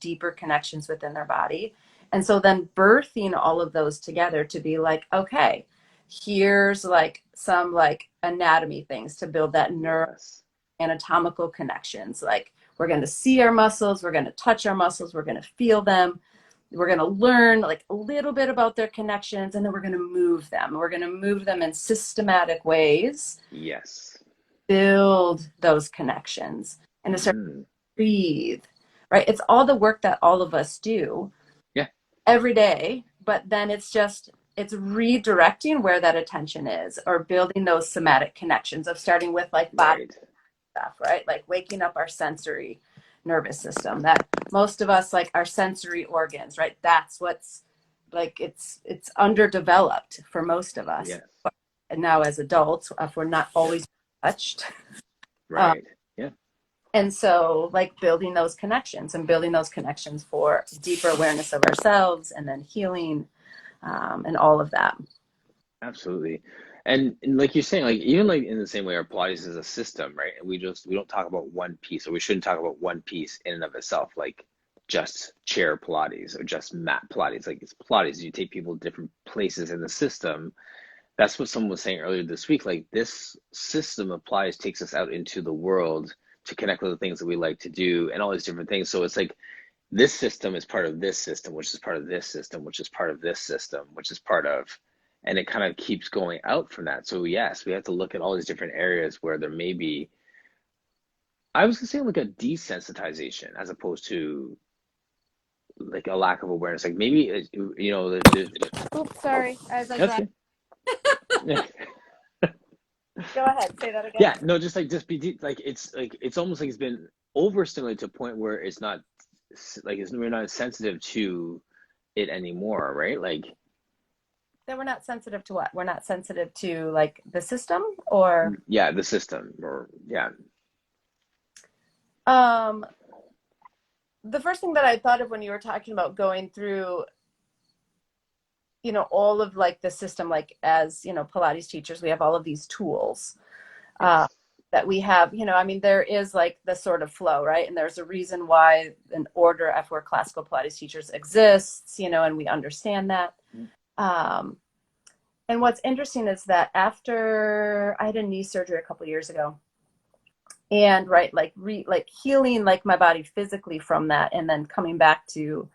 deeper connections within their body. And so then birthing all of those together to be like, okay, here's like some like anatomy things to build that neural Yes. anatomical connections. Like we're going to see our muscles, we're going to touch our muscles, we're going to feel them. We're going to learn like a little bit about their connections, and then we're going to move them. We're going to move them in systematic ways, Yes. build those connections, and to start Hmm. breathe, right? It's all the work that all of us do Yeah. every day, but then it's redirecting where that attention is, or building those somatic connections of starting with like body Right. stuff, right? Like waking up our sensory nervous system, that most of us like our sensory organs, right? That's what's like it's underdeveloped for most of us. Yes. And now as adults, if we're not Yeah. always touched, Right. Yeah. and so, like building those connections for deeper awareness of ourselves, and then healing, and all of that. Absolutely. And like you're saying, like even like in the same way our Pilates is a system, right? And we don't talk about one piece, or we shouldn't talk about one piece in and of itself, like just chair Pilates or just mat Pilates. Like it's Pilates. You take people different places in the system. That's what someone was saying earlier this week. Like this system of Pilates takes us out into the world to connect with the things that we like to do and all these different things. So it's like this system is part of this system, which is part of this system, which is part of this system, which is part of, and it kind of keeps going out from that. So yes, we have to look at all these different areas where there may be, I was gonna say like a desensitization as opposed to like a lack of awareness. Like maybe there's Oops, sorry. As I that's drive, good. Yeah. go ahead, say that again. Yeah, no, just like just be like it's almost like it's been overstimulated to a point where it's not like we're not sensitive to it anymore, right? Like, That we're not sensitive to what? We're not sensitive to like the system or yeah, the system, or yeah. um the first thing that I thought of when you were talking about going through, all of like the system, like as, Pilates teachers, we have all of these tools uh, Yes. that we have, I mean, there is like the sort of flow, right? And there's a reason why an order for classical Pilates teachers exists, and we understand that. Um, and what's interesting is that after I had a knee surgery a couple years ago, and right, like healing like my body physically from that, and then coming back to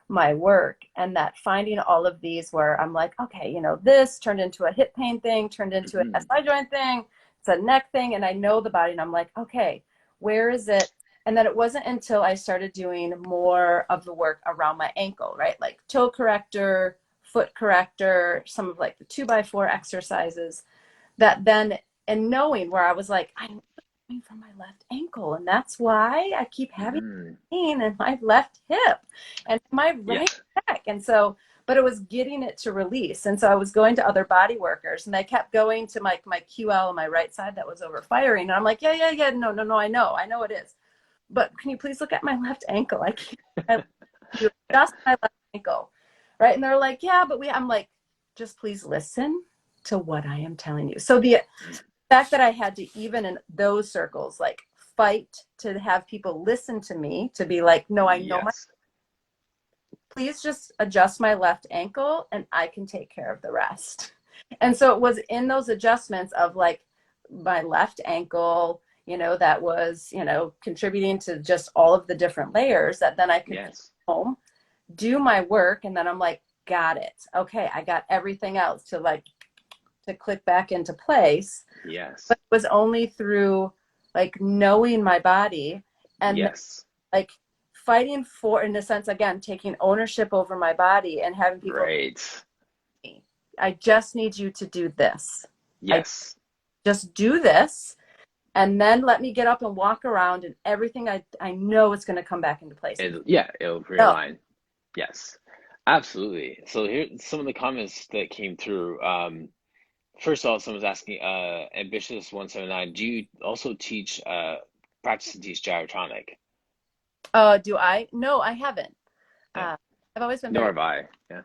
my work, and that finding all of these where I'm like, okay, this turned into a hip pain thing, turned into an Hmm. SI joint thing, it's a neck thing, and I know the body, and I'm like, okay, where is it? And then it wasn't until I started doing more of the work around my ankle, right? Like toe corrector, foot corrector, some of like the 2x4 exercises that then, and knowing where I was like, I'm coming from my left ankle, and that's why I keep having Hmm. pain in my left hip and my Yeah. right neck. And so, but it was getting it to release. And so I was going to other body workers, and they kept going to my QL on my right side that was over firing. And I'm like, yeah, yeah, yeah, no, no, no, I know it is. But can you please look at my left ankle? I can't, you just my left ankle. Right. And they're like, yeah, but I'm like, just please listen to what I am telling you. So the fact that I had to, even in those circles, like fight to have people listen to me, to be like, no, I know my, Yes. please just adjust my left ankle and I can take care of the rest. And so it was in those adjustments of like my left ankle, that was, contributing to just all of the different layers that then I could come Yes. home, do my work, and then I'm like, got it. Okay, I got everything else to click back into place. Yes. But it was only through like knowing my body and Yes. like fighting for, in a sense, again, taking ownership over my body and having people, Right. I just need you to do this. I Yes. just do this. And then let me get up and walk around, and everything I know it's going to come back into place. And yeah, it'll No. realign. Yes. Absolutely. So here some of the comments that came through. First of all, someone's asking, Ambitious 179, do you also teach practice and teach gyrotonic? Do I? No, I haven't. Yeah. I've always been Nor very, have I. Yeah.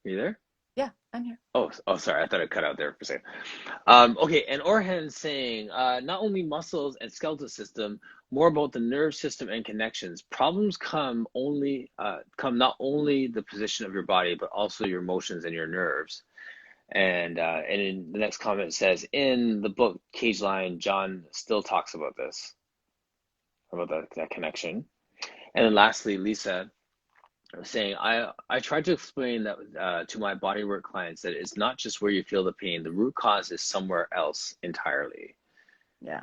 You there? yeah, I'm here. Oh, sorry. I thought it cut out there for a second. Okay, and Orhan saying, not only muscles and skeletal system, more about the nerve system and connections. Problems come not only the position of your body, but also your emotions and your nerves. And in the next comment it says, in the book Cage Line, John still talks about this, about that connection. And then lastly, Lisa saying, I tried to explain that to my bodywork clients that it's not just where you feel the pain. The root cause is somewhere else entirely. Yeah.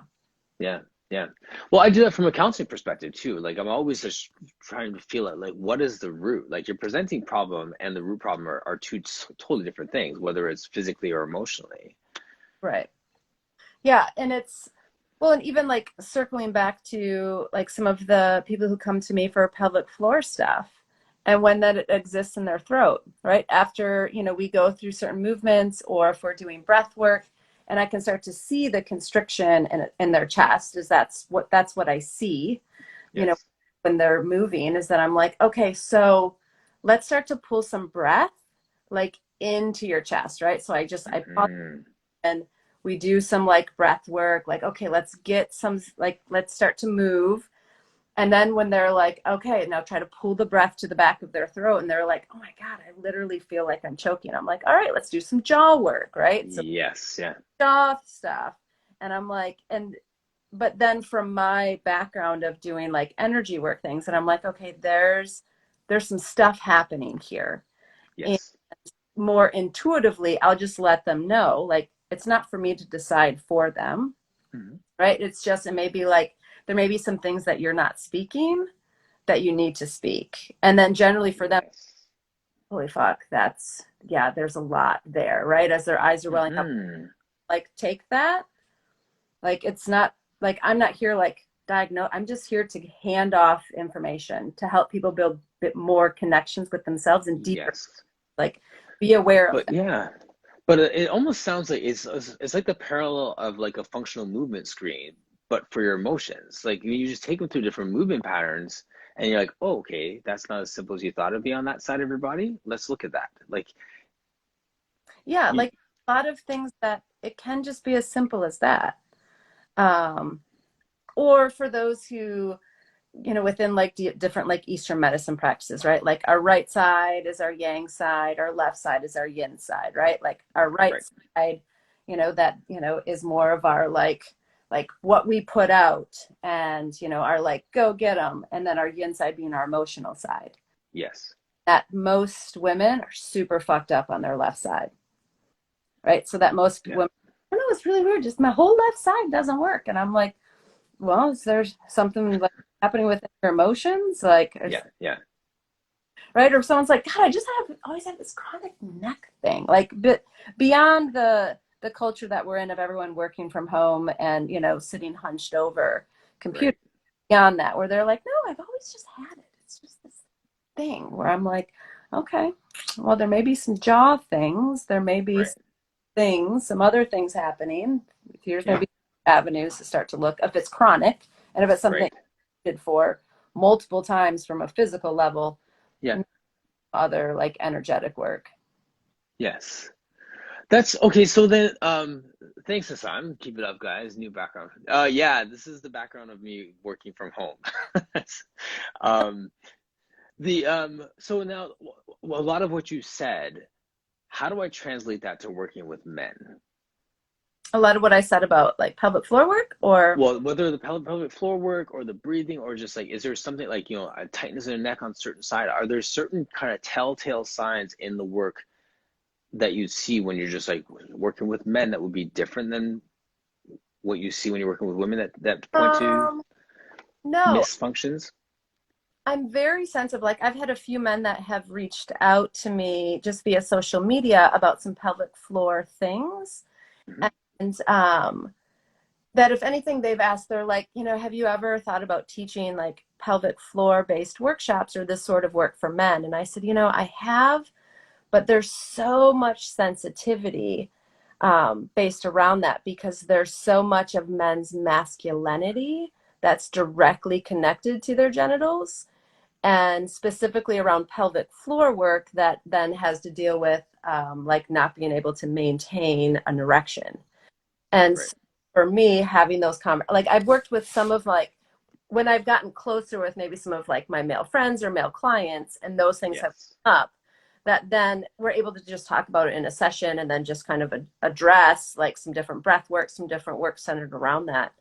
Yeah, yeah. Well, I do that from a counseling perspective too. Like I'm always just trying to feel it. Like what is the root? Like your presenting problem and the root problem are two totally different things, whether it's physically or emotionally. Right. Yeah. And it's, well, and even like circling back to like some of the people who come to me for pelvic floor stuff, and when that exists in their throat, right? After, we go through certain movements, or if we're doing breath work, and I can start to see the constriction in their chest, is that's what I see, you know, Yes. when they're moving, is that I'm like, okay, so let's start to pull some breath like into your chest, right? So I pause, Hmm. and we do some like breath work, like, okay, let's get some, like, let's start to move. And then when they're like, okay, now try to pull the breath to the back of their throat, and they're like, oh my God, I literally feel like I'm choking. I'm like, all right, let's do some jaw work, right? So Yes. Yeah. jaw stuff. And I'm like, but then from my background of doing like energy work things, and I'm like, okay, there's some stuff happening here. And Yes. more intuitively, I'll just let them know, like, it's not for me to decide for them, Hmm. right? It's just, it may be like, there may be some things that you're not speaking that you need to speak. And then generally for them, Yes. holy fuck, yeah, there's a lot there, right? As their eyes are welling up, Hmm. like, take that. Like, it's not like, I'm not here like diagnose. I'm just here to hand off information to help people build a bit more connections with themselves and deeper, Yes. like be aware of But that. yeah, but it almost sounds like it's like the parallel of like a functional movement screen, but for your emotions. Like you just take them through different movement patterns, and you're like, oh, okay, that's not as simple as you thought it'd be on that side of your body. Let's look at that. Like, Yeah, you, like a lot of things that it can just be as simple as that. Um, or for those who, within like different like Eastern medicine practices, right? Like our right side is our yang side, our left side is our yin side, right? Like our right right? side, that, is more of our like what we put out and, our like go get them. And then our yin side being our emotional side. Yes, That most women are super fucked up on their left side, right? So that most yeah, women, I don't know, it's really weird. Just my whole left side doesn't work. And I'm like, well, is there something like happening with your emotions? Like, yeah, yeah, right? Or someone's like, God, I just always have this chronic neck thing. Like, but beyond the culture that we're in of everyone working from home and sitting hunched over right. computer, beyond that, where they're like, no, I've always just had it. It's just this thing where I'm like, okay, well, there may be some jaw things, there may be Right. some things, some other things happening. Here's Yeah. maybe avenues to start to look if it's chronic and if it's something Right. did for multiple times from a physical level, Yeah. other like energetic work. Yes. That's okay. So then, thanks, Hassan. Keep it up, guys. New background. Yeah, this is the background of me working from home. Um, so now, a lot of what you said, how do I translate that to working with men? A lot of what I said about like pelvic floor work or Well, whether the pelvic floor work or the breathing, or just like, is there something like, a tightness in the neck on certain side? Are there certain kind of telltale signs in the work that you see when you're just like working with men that would be different than what you see when you're working with women that point to um no, misfunctions? I'm very sensitive. Like I've had a few men that have reached out to me just via social media about some pelvic floor things. Hmm. And that if anything they've asked, they're like, have you ever thought about teaching like pelvic floor based workshops or this sort of work for men? And I said, I have, but there's so much sensitivity based around that because there's so much of men's masculinity that's directly connected to their genitals and specifically around pelvic floor work that then has to deal with like not being able to maintain an erection. And Right. so for me, having those like I've worked with some of like when I've gotten closer with maybe some of like my male friends or male clients, and those things have Yes. come up, that then we're able to just talk about it in a session and then just kind of address like some different breath work, some different work centered around that.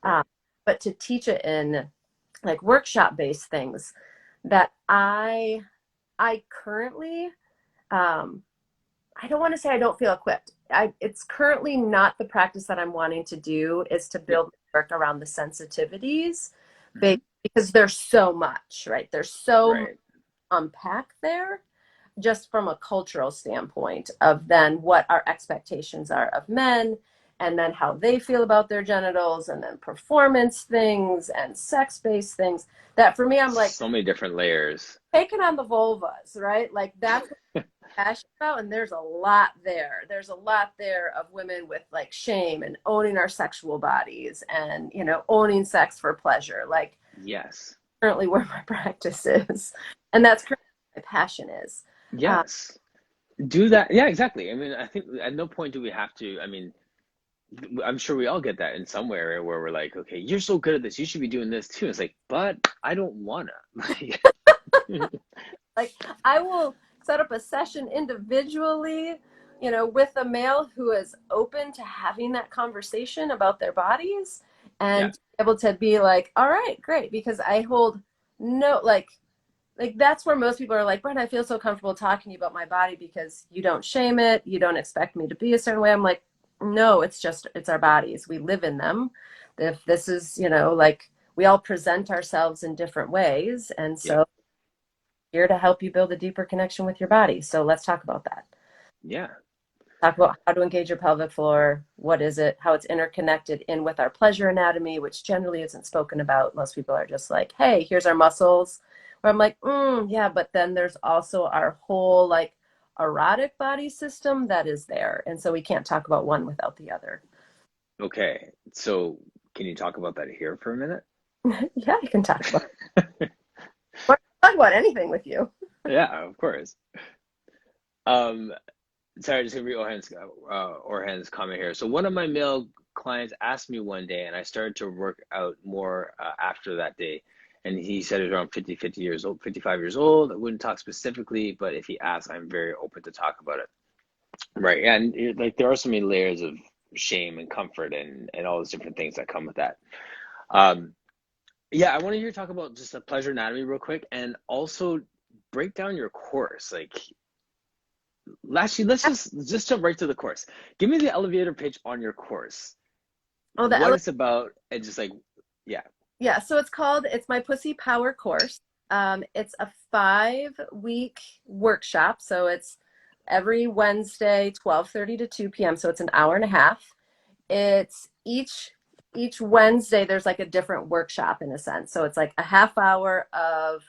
Right. Um, but to teach it in like workshop based things that I currently um, I don't want to say I don't feel equipped. It's currently not the practice that I'm wanting to do is to Yep. build work around the sensitivities Hmm. because there's so much, right? There's so much Right. unpack there just from a cultural standpoint of then what our expectations are of men and then how they feel about their genitals and then performance things and sex-based things that for me I'm like So many different layers. taking on the vulvas, right? Like that's passionate about and there's a lot there. There's a lot there of women with like shame and owning our sexual bodies and owning sex for pleasure, like Yes. currently where my practice is, and that's currently where my passion is. uh, Yes. Do that. Yeah, exactly. I mean, I think at no point do we have to, I mean, I'm sure we all get that in some area where we're like, okay, you're so good at this, you should be doing this too. It's like, but I don't wanna. like I will set up a session individually with a male who is open to having that conversation about their bodies Yeah. and able to be like, all right, great, because I hold no like that's where most people are like, Brent, I feel so comfortable talking to you about my body because you don't shame it. You don't expect me to be a certain way. I'm like, no, it's our bodies. We live in them. If this is, like we all present ourselves in different ways. And Yep. so here to help you build a deeper connection with your body. So let's talk about that. Yeah. Talk about how to engage your pelvic floor. What is it? How it's interconnected in with our pleasure anatomy, which generally isn't spoken about. Most people are just like, hey, here's our muscles. Where I'm like, yeah, but then there's also our whole like erotic body system that is there. And so we can't talk about one without the other. Okay, so can you talk about that here for a minute? Yeah, I can talk about anything with you. Yeah, of course. Um, Sorry, just gonna read Orhan's comment here. So one of my male clients asked me one day, and I started to work out more after that day. And he said he was around 50 years old, 55 years old. I wouldn't talk specifically, but if he asks, I'm very open to talk about it. Right. And like there are so many layers of shame and comfort and all those different things that come with that. Um, yeah, I want to hear you talk about just the pleasure anatomy real quick and also break down your course. Like actually, let's just jump right to the course. Give me the elevator pitch on your course. Oh, What it's about, and just like, yeah. yeah. So it's my Pussy Power course. It's a 5-week workshop. So it's every Wednesday, 12:30 to 2 p.m. So it's an hour and a half. It's each Wednesday there's like a different workshop in a sense. So it's like a half hour of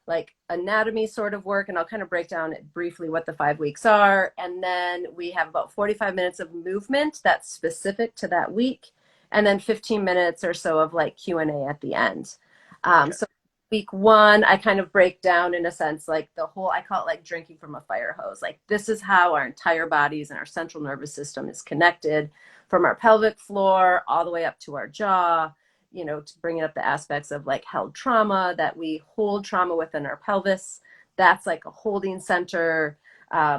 like anatomy sort of work, and I'll kind of break down briefly what the 5 weeks are. And then we have about 45 minutes of movement that's specific to that week, and then 15 minutes or so of like Q&A at the end. Okay. So week one, I kind of break down in a sense like the whole, I call it like drinking from a fire hose. Like this is how our entire bodies and our central nervous system is connected from our pelvic floor all the way up to our jaw, to bring up the aspects of like held trauma, that we hold trauma within our pelvis. That's like a holding center.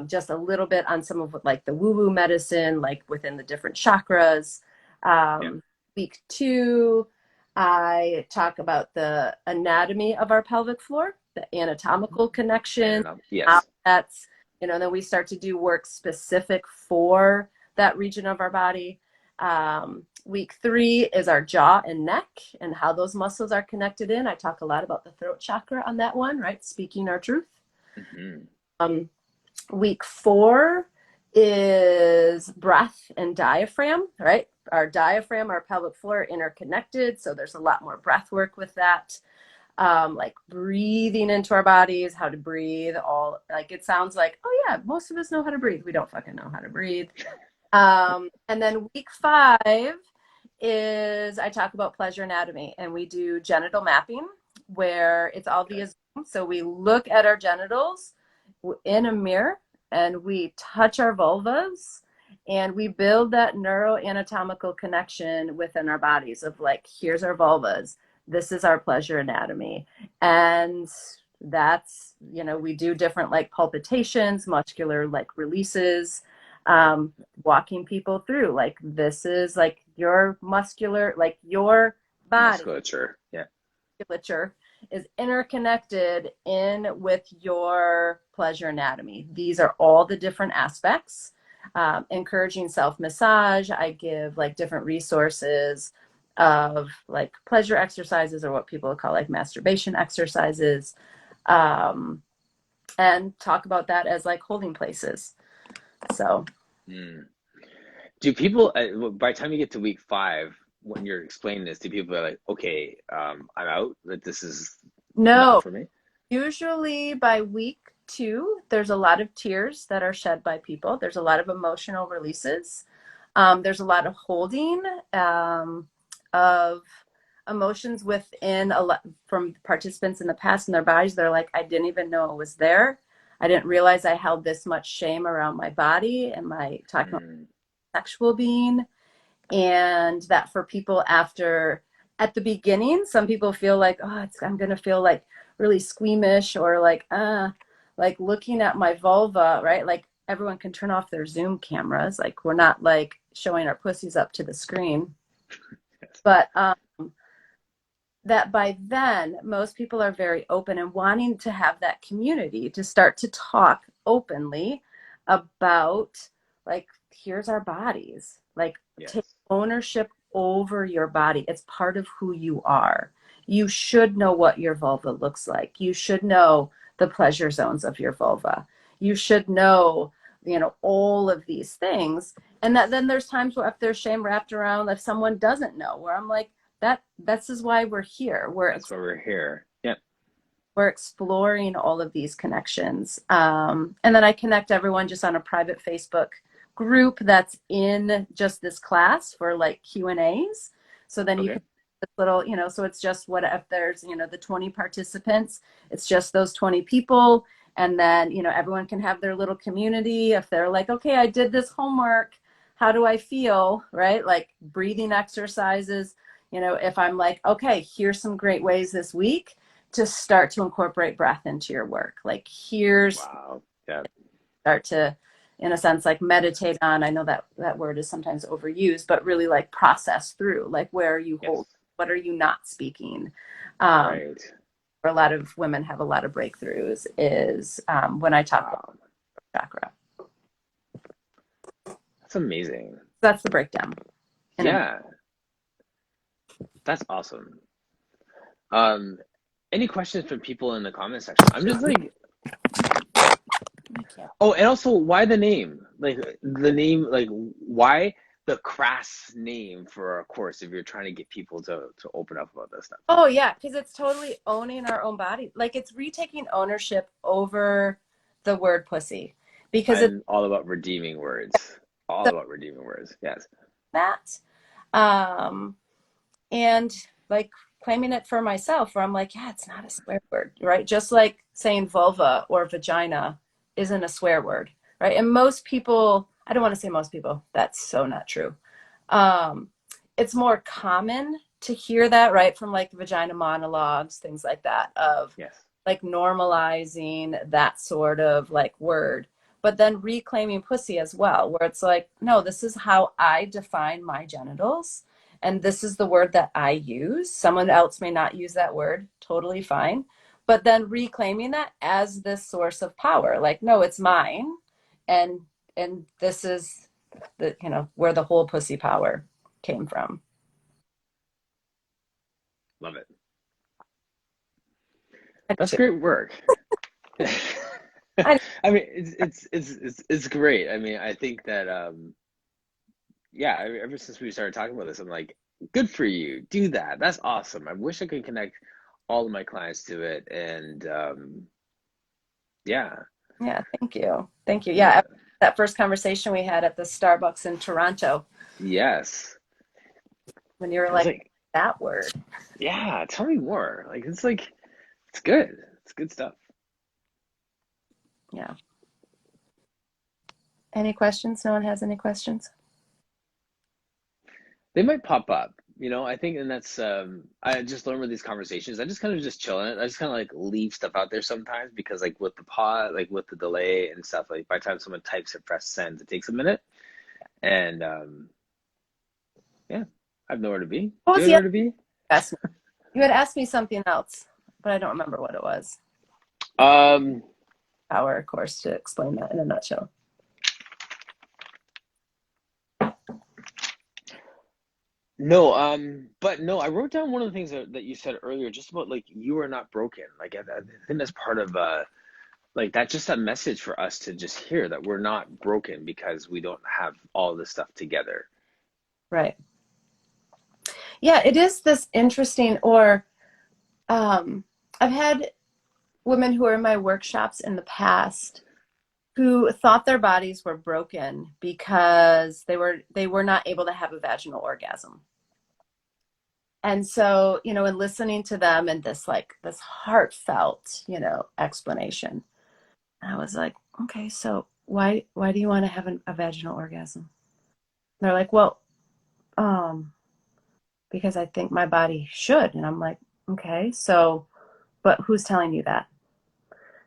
Just a little bit on some of like the woo-woo medicine, like within the different chakras. Yeah. Week two, I talk about the anatomy of our pelvic floor, the anatomical connection, how Yes. that's, then we start to do work specific for that region of our body. Week three is our jaw and neck and how those muscles are connected in. I talk a lot about the throat chakra on that one, right? Speaking our truth. Hmm. Um, Week four is breath and diaphragm, right? Our diaphragm, our pelvic floor are interconnected. So there's a lot more breath work with that. Like breathing into our bodies, how to breathe, all like it sounds like, oh yeah, most of us know how to breathe. We don't fucking know how to breathe. And then week five is I talk about pleasure anatomy, and we do genital mapping where it's all Okay. via Zoom. So we look at our genitals in a mirror and we touch our vulvas and we build that neuroanatomical connection within our bodies of like, here's our vulvas. This is our pleasure anatomy. And that's, we do different like palpitations, muscular like releases, walking people through like this is like your muscular, like your body Musculature. Yeah. musculature is interconnected in with your pleasure anatomy. These are all the different aspects. Encouraging self massage. I give like different resources of like pleasure exercises or what people call like masturbation exercises, um, and talk about that as like holding places. So Mm. Do people, by the time you get to week five, when you're explaining this, do people are like, okay, I'm out, that this is not no, for me? usually by week two, there's a lot of tears that are shed by people. There's a lot of emotional releases. There's a lot of holding of emotions within a lot from participants in the past in their bodies. They're like, I didn't even know it was there. I didn't realize I held this much shame around my body and my talking about Mm. sexual being. And that for people after at the beginning some people feel like I'm gonna feel like really squeamish or like looking at my vulva, right? Like everyone can turn off their Zoom cameras, like we're not like showing our pussies up to the screen, Yes. but that by then most people are very open and wanting to have that community to start to talk openly about like here's our bodies, like take Yes. ownership over your body. It's part of who you are. You should know what your vulva looks like. You should know the pleasure zones of your vulva. You should know all of these things. And that then there's times where if there's shame wrapped around, if someone doesn't know, where I'm like, this is why we're here. That's why we're here. Yeah. We're exploring all of these connections. And then I connect everyone just on a private Facebook group that's in just this class for like Q&As. So then you Okay. can this little, so it's just what if there's, the 20 participants, it's just those 20 people. And then, everyone can have their little community. If they're like, okay, I did this homework, how do I feel? Right? Like breathing exercises. If I'm like, okay, here's some great ways this week to start to incorporate breath into your work. Like here's Wow. Yeah. start to, in a sense, like meditate on. I know that word is sometimes overused, but really like process through, like where are you Yes. holding? What are you not speaking? Um, Right. for a lot of women have a lot of breakthroughs is when I talk about Wow. chakra. That's amazing. That's the breakdown. Yeah. That's awesome. Um, any questions from people in the comment section? I'm just like, oh, and also why the name? Like the name, like why the crass name for our course if you're trying to get people to open up about this stuff? Oh yeah, because it's totally owning our own body. Like it's retaking ownership over the word pussy because it's I'm all about redeeming words. All about redeeming words. Yes. that. Um, and like claiming it for myself where I'm like, yeah, it's not a swear word, right? Just like saying vulva or vagina isn't a swear word, right? And most people, I don't want to say most people, that's so not true. Um, it's more common to hear that, right? From like vagina monologues, things like that, of Yes. like normalizing that sort of like word, but then reclaiming pussy as well, where it's like, no, this is how I define my genitals. And this is the word that I use. Someone else may not use that word, totally fine. But then reclaiming that as this source of power, like, no, it's mine. And this is the, where the whole pussy power came from. Love it. I That's do. great work. I, I mean, it's great. I mean, I think that yeah, ever since we started talking about this, I'm like, good for you. Do that. That's awesome. I wish I could connect all of my clients to it. And yeah, yeah, thank you. Thank you. yeah, Yeah, that first conversation we had at the Starbucks in Toronto yes. when you were I was like, like, that word. yeah, tell me more. Like, it's good. It's good stuff. Yeah. Any questions? No one has any questions? They might pop up, I think, and that's I just learned with these conversations. I just kind of just chill in it. I just kind of like leave stuff out there sometimes because like with the pause, like with the delay and stuff, like by the time someone types it, press send, it takes a minute. And yeah, I have nowhere to be. What Do was you have the nowhere other to be? asked me? You had asked me something else, but I don't remember what it was. Um, Power course to explain that in a nutshell. no, but no, I wrote down one of the things that you said earlier, just about like you are not broken. Like I think that's part of like that's just a message for us to just hear that we're not broken because we don't have all this stuff together. Right. Yeah, it is this interesting, or um, I've had women who are in my workshops in the past who thought their bodies were broken because they were not able to have a vaginal orgasm. And so, in listening to them and this heartfelt, explanation, I was like, okay, so why do you want to have a vaginal orgasm? They're like, well, um, because I think my body should. And I'm like, okay, so, but who's telling you that?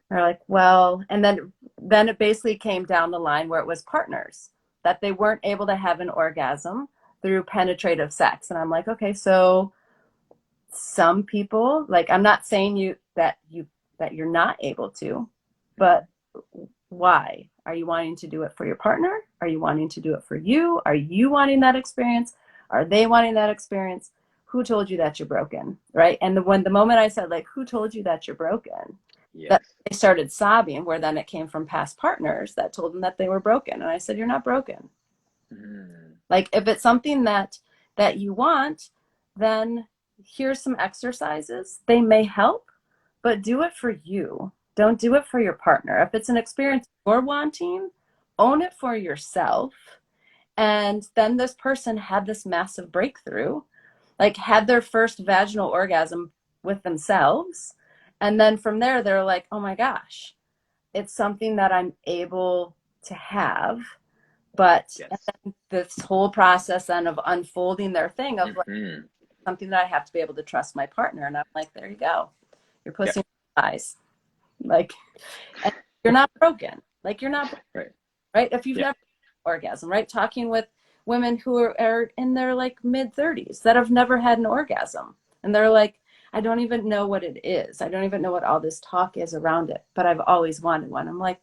They're like, well, and then it basically came down the line where it was partners that they weren't able to have an orgasm through penetrative sex. And I'm like, okay, so some people, like, I'm not saying that you're not able to, but why? Are you wanting to do it for your partner? Are you wanting to do it for you? Are you wanting that experience? Are they wanting that experience? Who told you that you're broken? Right? And when the moment I said, like, who told you that you're broken? that Yes. they started sobbing, where then it came from past partners that told them that they were broken. And I said, you're not broken. Mm. Like if it's something that you want, then here's some exercises. They may help, but do it for you. Don't do it for your partner. If it's an Right. experience you're wanting, own it for yourself. And then this person had this massive breakthrough, like had their first vaginal orgasm with themselves. And then from there, they're like, oh my gosh, it's something that I'm able to have. But Yes. this whole process then of unfolding their thing of like Hmm. something that I have to be able to trust my partner. And I'm like, there you go. You're Yep. pussy eyes. Like, and you're not broken. Like you're not, Right. right? If you've Yep. never had an orgasm, right? Talking with women who are in their like mid 30s that have never had an orgasm. And they're like, I don't even know what it is. I don't even know what all this talk is around it, but I've always wanted one. I'm like,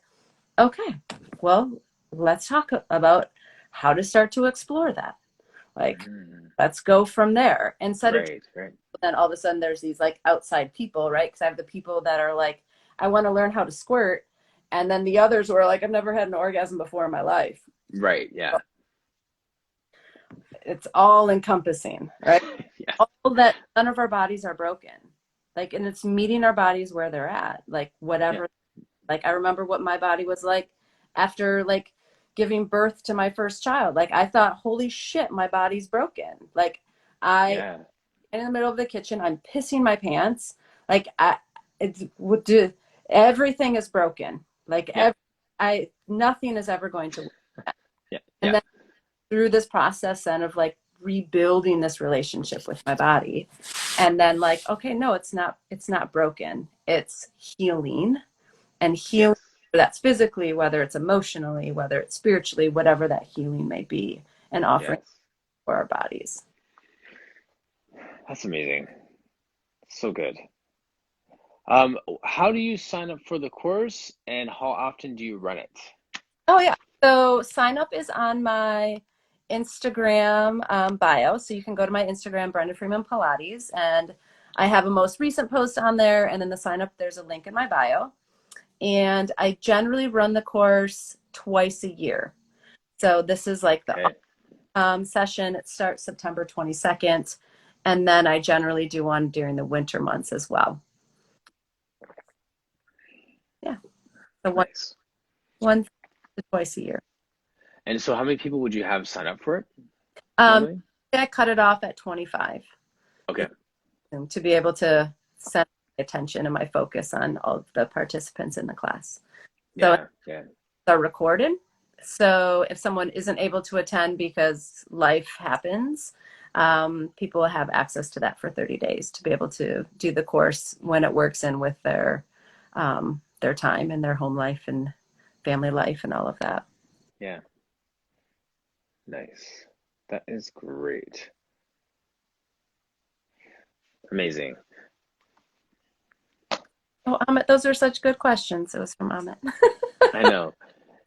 okay, well, let's talk about how to start to explore that. Like, Hmm. let's go from there instead of Right. Right. then all of a sudden there's these like outside people, right? Because I have the people that are like, I want to learn how to squirt. And then the others were like, I've never had an orgasm before in my life. Right. Yeah. It's all encompassing, right? Yeah. All that none of our bodies are broken. Like, and it's meeting our bodies where they're at. Like, Yeah. whatever. Like, I remember what my body was like after like giving birth to my first child. Like, I thought, holy shit, my body's broken. Like, I Yeah. in the middle of the kitchen. I'm pissing my pants. Like it's would do everything is broken. Like Yeah. nothing is ever going to work. Yeah. And Yeah. then through this process then of like rebuilding this relationship with my body, and then like okay, no, it's not broken. It's healing and healing. Yes. That's physically, whether it's emotionally, whether it's spiritually, whatever that healing may be, and offering Yes. for our bodies. That's amazing. So good. How do you sign up for the course and how often do you run it? Oh yeah. So sign up is on my Instagram bio. So you can go to my Instagram, Brenda Freeman Pilates, and I have a most recent post on there. And then the sign up, there's a link in my bio. And I generally run the course twice a year. So this is like the Okay. session. It starts September 22nd. And then I generally do one during the winter months as well. Yeah. So Nice. one to twice a year. And so how many people would you have sign up for it Um, normally? I cut it off at 25. Okay. To be able to set my attention and my focus on all of the participants in the class. So Yeah. Yeah. are recorded. So if someone isn't able to attend because life happens, people have access to that for 30 days to be able to do the course when it works in with their time and their home life and family life and all of that. Yeah. Nice. That is great. Amazing. Oh, Amit, those are such good questions. It was from Amit. I know.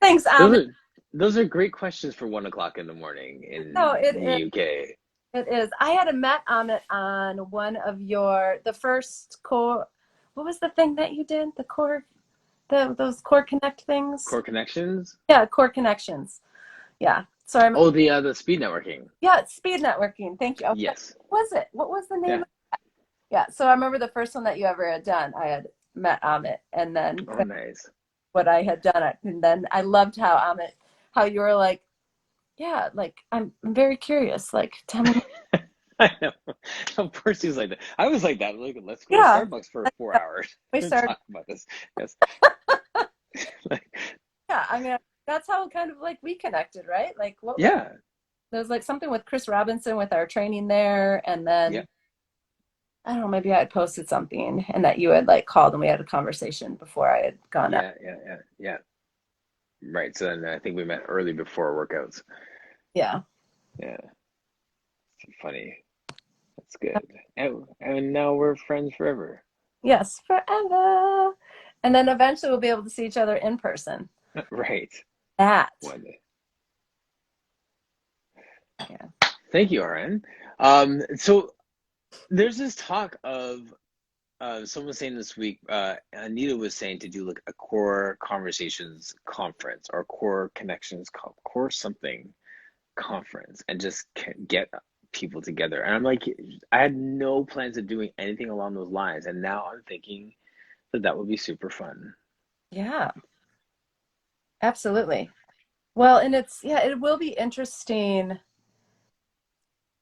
Thanks, Those Amit. are those are great questions for 1 o'clock in the morning No, in it the is. UK. It is. I had met Amit on one of the first core. What was the thing that you did? The core, those core connect things. Core connections? Yeah, core connections. Yeah. Sorry. Oh, the speed networking. Yeah, it's speed networking. Thank you. I was like, Yes. what was it? What was the name? Yeah. Yeah. So I remember the first one that you ever had done. I had met Amit, and then Oh, nice. what I had done, and then I loved how you were like, yeah, like I'm very curious. Like, tell me. I know. Of course he's like that. I was like that. Like, let's go to Yeah. Starbucks for 4 hours We and started. talk about this. Yes. Like, Yeah, I mean, that's how kind of like we connected, right? Like, what was yeah. there was like something with Chris Robinson with our training there, and Yeah. then I don't know, maybe I had posted something, and that you had like called, and we had a conversation before I had gone up. Yeah. Yeah. Yeah. Yeah. Right. So then I think we met early before workouts. Yeah. Yeah. It's funny. That's good. And now we're friends forever. Yes, forever. And then eventually we'll be able to see each other in person. Right. That. One day. Yeah. Thank you, RN. So there's this talk of someone was saying this week, Anita was saying to do like a core conversations conference or core connections, core something conference, and just get people together. And I'm like, I had no plans of doing anything along those lines, and now I'm thinking that that would be super fun. Yeah, absolutely. Well, and yeah, it will be interesting.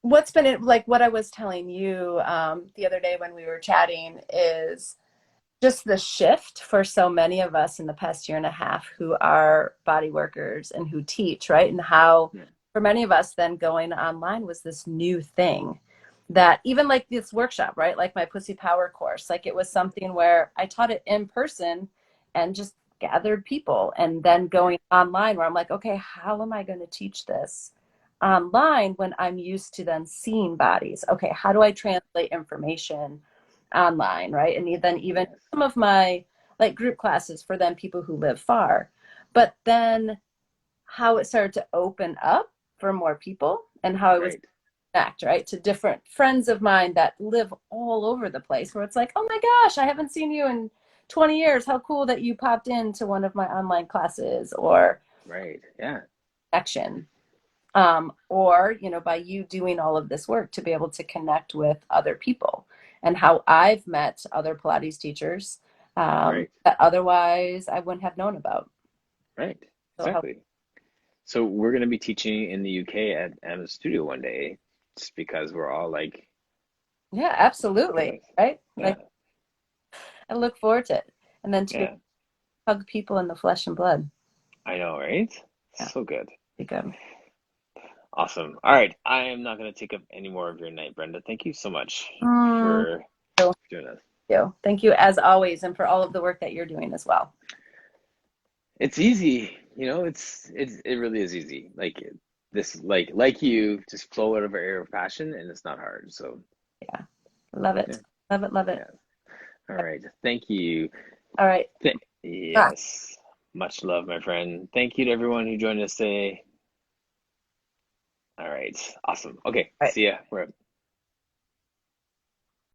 What's been like what I was telling you the other day when we were chatting is just the shift for so many of us in the past year and a half who are body workers and who teach, right? And how Yeah, for many of us then going online was this new thing that even like this workshop, right? Like my Pussy Power course, like it was something where I taught it in person and just gathered people and then yeah, going online where I'm like, okay, how am I going to teach this online when I'm used to then seeing bodies? Okay, how do I translate information online, right? And then even yes, some of my like group classes for then people who live far. But then how it started to open up for more people and how I was right, connect, right, to different friends of mine that live all over the place where it's like, oh my gosh, I haven't seen you in 20 years. How cool that you popped into one of my online classes or right, yeah, action. Or, by you doing all of this work to be able to connect with other people and how I've met other Pilates teachers right, that otherwise I wouldn't have known about. right, So how, exactly. So we're going to be teaching in the UK at a studio one day, just because we're all like, yeah, absolutely. yes, Right. yeah, Like I look forward to it. And then to yeah, hug people in the flesh and blood. I know, right? Yeah, So good. be good. Awesome. All right. I am not going to take up any more of your night, Brenda. Thank you so much Mm, for thank doing this. you. Thank you as always and for all of the work that you're doing as well. It's easy, it really is easy. Like this, like you, just flow out of our area of passion, and it's not hard. So Yeah. Love yeah, it. Love it. Love it. yeah. All right. Thank you. All right. Ah. Yes. Much love, my friend. Thank you to everyone who joined us today. All right. Awesome. Okay. All right. See ya. We're